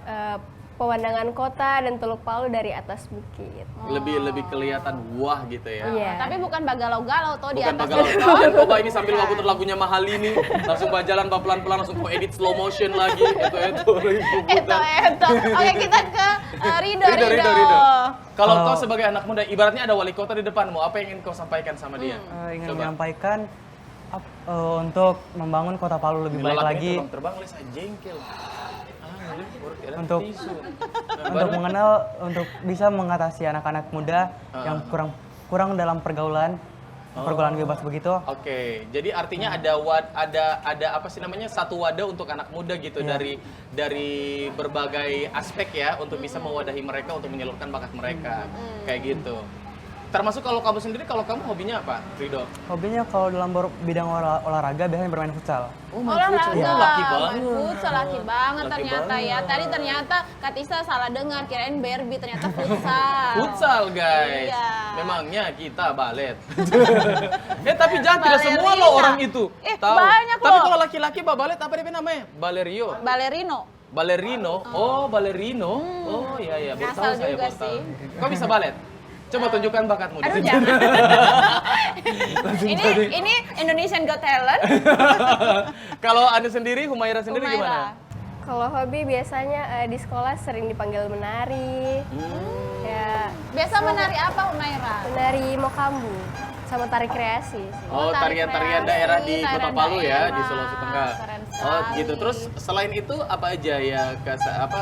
pemandangan kota dan Teluk Palu dari atas bukit. Lebih kelihatan wah gitu ya. Iya. Tapi bukan bagalau-galau toh di Bukan atas bagalau. itu. Dan coba ini sambil aku putar lagunya mahal ini, langsung jalan pelan-pelan langsung edit slow motion lagi. Itu. Eto. Oke, kita ke Rido. Rido. Kalau Kalau- kau sebagai anak muda, ibaratnya ada wali kota di depanmu, apa yang ingin kau sampaikan sama dia? Ingin Coba. menyampaikan untuk membangun Kota Palu lebih baik Lelaki lagi. itu terbang, les jengkel. untuk mengenal, untuk bisa mengatasi anak-anak muda yang kurang dalam pergaulan bebas begitu. Oke, jadi artinya ada apa sih namanya, satu wadah untuk anak muda gitu, dari berbagai aspek ya, untuk bisa mewadahi mereka untuk menyalurkan bakat mereka kayak gitu. Termasuk kalau kamu sendiri, kalau kamu hobinya apa, Rido? Hobinya kalau dalam bidang olahraga biasanya bermain futsal. Olahraga, laki banget. main futsal laki banget Laki ternyata banget. ya. Tadi ternyata Kak Tisa salah dengar, kirain Barbie, ternyata futsal. Futsal guys, Iya. memangnya kita balet. Tapi jangan, tidak semua Balerina. loh orang itu. Tahu. Banyak Tapi loh. kalau laki-laki balet apa dia namanya? Balerio. Balerino. Oh, balerino. Oh, iya, baru tahu Ngasal saya, juga baru tahu. sih. Kau bisa balet? Coba tunjukkan bakatmu di Aduh sini. jangan. ini Indonesian Got Talent. Kalau Anda sendiri, Humaira sendiri Humaira. gimana? Kalau hobi biasanya di sekolah sering dipanggil menari. Ya, Biasa menari apa Humaira? menari mokambu sama tari kreasi sih. Oh, tari tarian-tarian kreasi, daerah di Kota tarian Palu ya, di daerah. Sulawesi Tenggara. Keren Oh, sekali. gitu. Terus selain itu apa aja ya,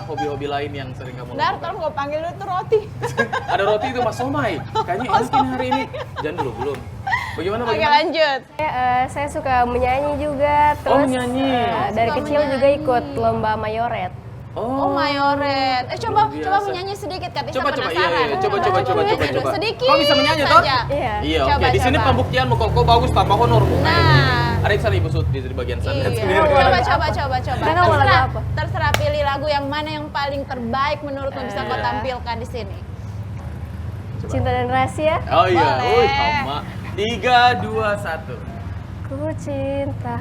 hobi-hobi lain yang sering kamu Dar, lakukan? tolong gue panggil dulu tuh roti. Ada roti itu Mas Somai. Kayaknya enak ini hari ini. Jangan dulu, belum. Bagaimana? Oke lanjut. Saya suka menyanyi juga, terus menyanyi. dari Suka kecil juga menyanyi. ikut lomba mayoret. Oh, Mayoret. Coba Luar biasa. menyanyi sedikit Kak Tisa, Coba, penasaran. iya. Coba. Sedikit. Kau bisa menyanyi toh? saja. Iya. Iya, oke. Coba, Di sini coba. pembuktianmu, kok bagus tambah honor. Nah. Ada yang sana Ibu Sud di bagian sana. Iya. Coba. Kakak mau lagu apa? Terserah pilih lagu yang mana yang paling terbaik menurutmu bisa kau tampilkan di sini. Cinta dan rahasia. Oh iya, Boleh. sama. 3, 2, 1. Ku cinta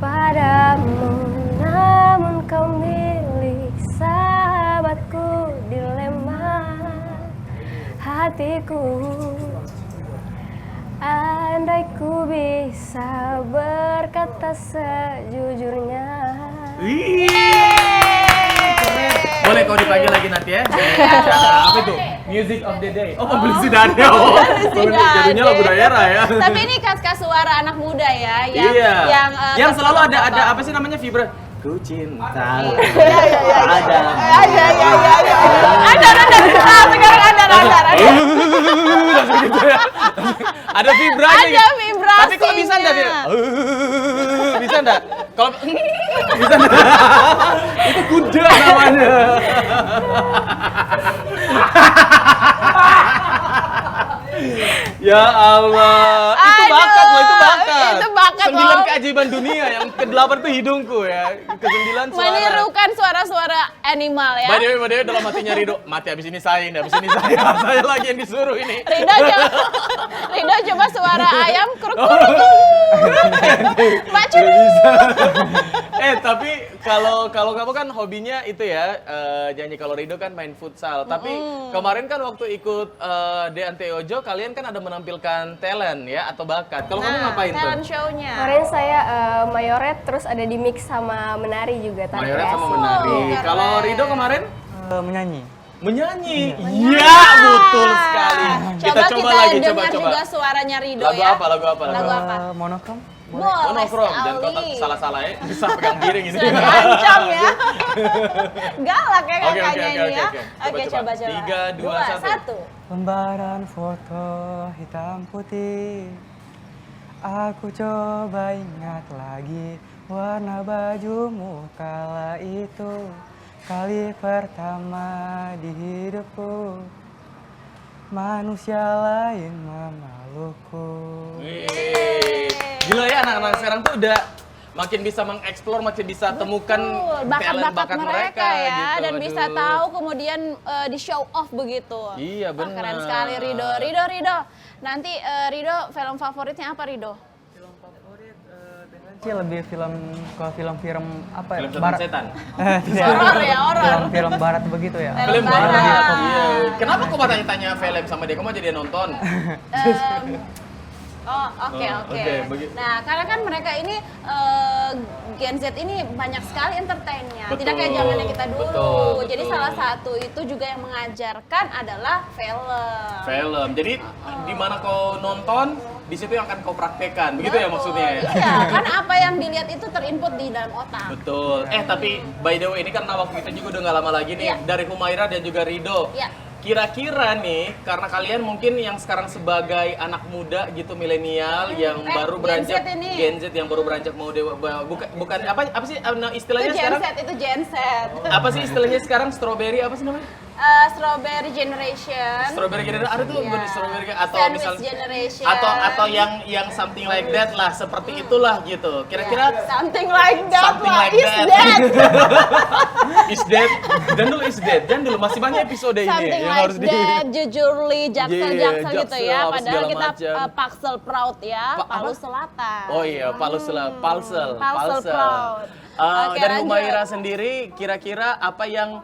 padamu, namun kau milik sahabatku, dilema hatiku. Andai ku bisa berkata sejujurnya. Boleh kau dipanggil lagi nanti ya. Apa itu? Music of the day. Oh, publisitannya. Oh, jadinya lagu daerah ya. Tapi ini khas suara anak muda ya, Iya. yang selalu ada terbawa. apa sih namanya, vibra. Ku cinta. Ada. Sekarang ada. Langsung gitu ya. Ada vibranya. Ada gitu. vibrasinya. Tapi kok bisa enggak dia? Bisa enggak? Kalau bisa enggak? Itu kuda namanya. Ya Allah, itu bakat loh, itu bakat. Itu bakat 9 loh. keajaiban dunia, yang ke-8 tuh hidungku ya. Ke-9 suara. Menirukan suara-suara animal ya. By the way, dalam hatinya Rido, mati habis ini saya, saya lagi yang disuruh ini. Rido coba suara ayam kruk. Baca Tapi kalau kamu kan hobinya itu ya, nyanyi. Kalau Rido kan main futsal. Tapi kemarin kan waktu ikut DNT Ojo, kalian kan ada menampilkan talent ya, atau bakat. Kalau kamu ngapain tuh? talent show-nya. Kemarin saya mayoret, terus ada di mix sama menari juga, tari Mayoret sama kreasi. menari. keren. Kalau Rido kemarin? Menyanyi. Menyanyi. Iya, betul sekali. Coba kita lagi, dengar coba. juga suaranya Rido Lagu ya. apa? Lagu apa? Lagu apa? Monokrom. Boleh Monokrom. Dan kau sekali. salah-salah ya, bisa pegang piring ini. Sudah diancam ya. Galak ya Oke, kakaknya ini ya. oke. Coba. 3, 2, 1. Lembaran foto hitam putih. Aku coba ingat lagi warna bajumu kala itu. Kali pertama di hidupku, manusia lain memelukku. Gila ya, anak-anak sekarang tuh udah makin bisa mengeksplor, makin bisa temukan Betul, talent bakat-bakat mereka ya, gitu. dan bisa Aduh. tahu kemudian di show off begitu. Iya, Wah, benar. keren sekali Rido. Nanti Rido film favoritnya apa Rido? Sih lebih film apa ya? Film setan. Tidak. Horor ya, horor. Film barat begitu ya. Film barat. barat. Iya. Kenapa kok tanya-tanya film sama dia? Kamu jadi nonton? Oke. begitu. Nah, karena kan mereka ini Gen Z ini banyak sekali entertainnya. Betul, Tidak kayak zamannya kita dulu. betul, Jadi betul. salah satu itu juga yang mengajarkan adalah film. Film. Jadi di mana kau nonton, di situ yang akan kau praktekkan. Begitu ya Betul, maksudnya ya? Iya, kan apa yang dilihat itu terinput di di dalam otak. Betul. Tapi by the way ini karena waktu kita juga udah nggak lama lagi nih Iya. dari Humaira dan juga Rido. Iya. Kira-kira nih, karena kalian mungkin yang sekarang sebagai anak muda gitu milenial yang baru Gen Z beranjak ini. Gen Z yang baru beranjak mau bukan apa sih istilahnya Itu Gen sekarang? Z, itu Gen Z. Apa sih istilahnya sekarang strawberry apa sih namanya? Strawberry Generation. Strawberry generation ada tuh Iya. strawberry atau Sandwich misalnya generation. atau yang something like that lah seperti itulah gitu. Kira-kira Something like that Something lah, like is that. that. is dead dan dulu is dead dan dulu masih banyak episode ini Something yang like harus di that, jujurly, jaksel Yeah, gitu Jaksel, ya. apa Padahal segala kita macam. Paksel Proud ya, Pa- apa? Palu Selatan. Oh iya, Palsel. Palsel Proud. Oke, Dan lanjut. Humaira sendiri kira-kira apa yang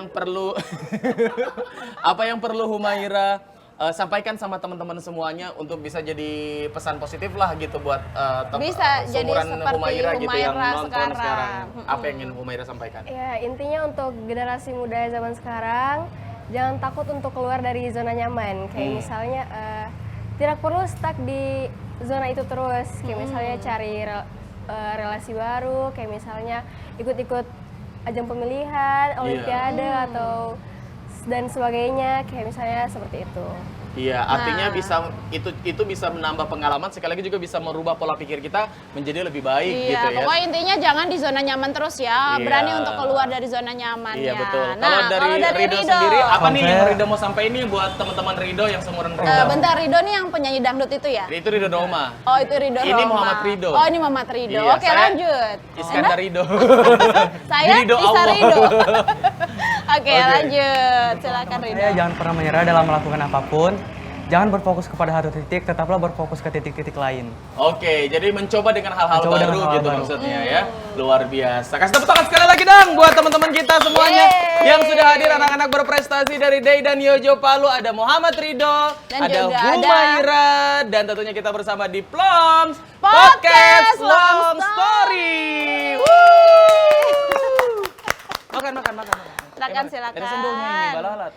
perlu apa yang perlu Humaira sampaikan sama teman-teman semuanya untuk bisa jadi pesan positif lah gitu buat Bisa jadi seumuran seperti Humaira gitu yang Humaira nonton sekarang. sekarang. Apa yang ingin Humaira sampaikan? Ya, intinya untuk generasi muda zaman sekarang, jangan takut untuk keluar dari zona nyaman. Kayak misalnya tidak perlu stuck di zona itu terus. Kayak misalnya cari relasi baru, kayak misalnya ikut-ikut ajang pemilihan, olimpiade atau dan sebagainya, kayak misalnya seperti itu. Iya, artinya itu bisa menambah pengalaman, sekali lagi juga bisa merubah pola pikir kita menjadi lebih baik Iya, gitu ya. pokoknya intinya jangan di zona nyaman terus ya. Iya. Berani untuk keluar dari zona nyamannya. Iya betul. Nah, Kalau dari Rido sendiri, apa nih yang Rido mau sampaikan nih buat teman-teman Rido yang seumuran Rido? Bentar, Rido nih yang penyanyi dangdut itu ya? Itu Rido Doma. Oh, itu Rido Ini Roma. Muhammad Rido. Oh, ini Muhammad Rido. Iya, Oke, saya lanjut. Iskandar Rido. Saya Rido Tisa Allah. Rido. Oke, lanjut. Silakan Rido. Saya jangan pernah menyerah dalam melakukan apapun. Jangan berfokus kepada satu titik, tetaplah berfokus ke titik-titik lain. Oke, jadi mencoba dengan hal-hal Mencoba baru dengan hal-hal gitu baru. maksudnya ya. Luar biasa. Kasih tepuk tangan sekali lagi dong buat teman-teman kita semuanya yang sudah hadir, anak-anak berprestasi dari Day dan Yojo Palu. Ada Muhammad Rido, Dan ada juga Humaira, dan tentunya kita bersama di Ploms Podcast Long Long Story. Makan. Silakan, silakan. Ada sendulnya ini, balalat.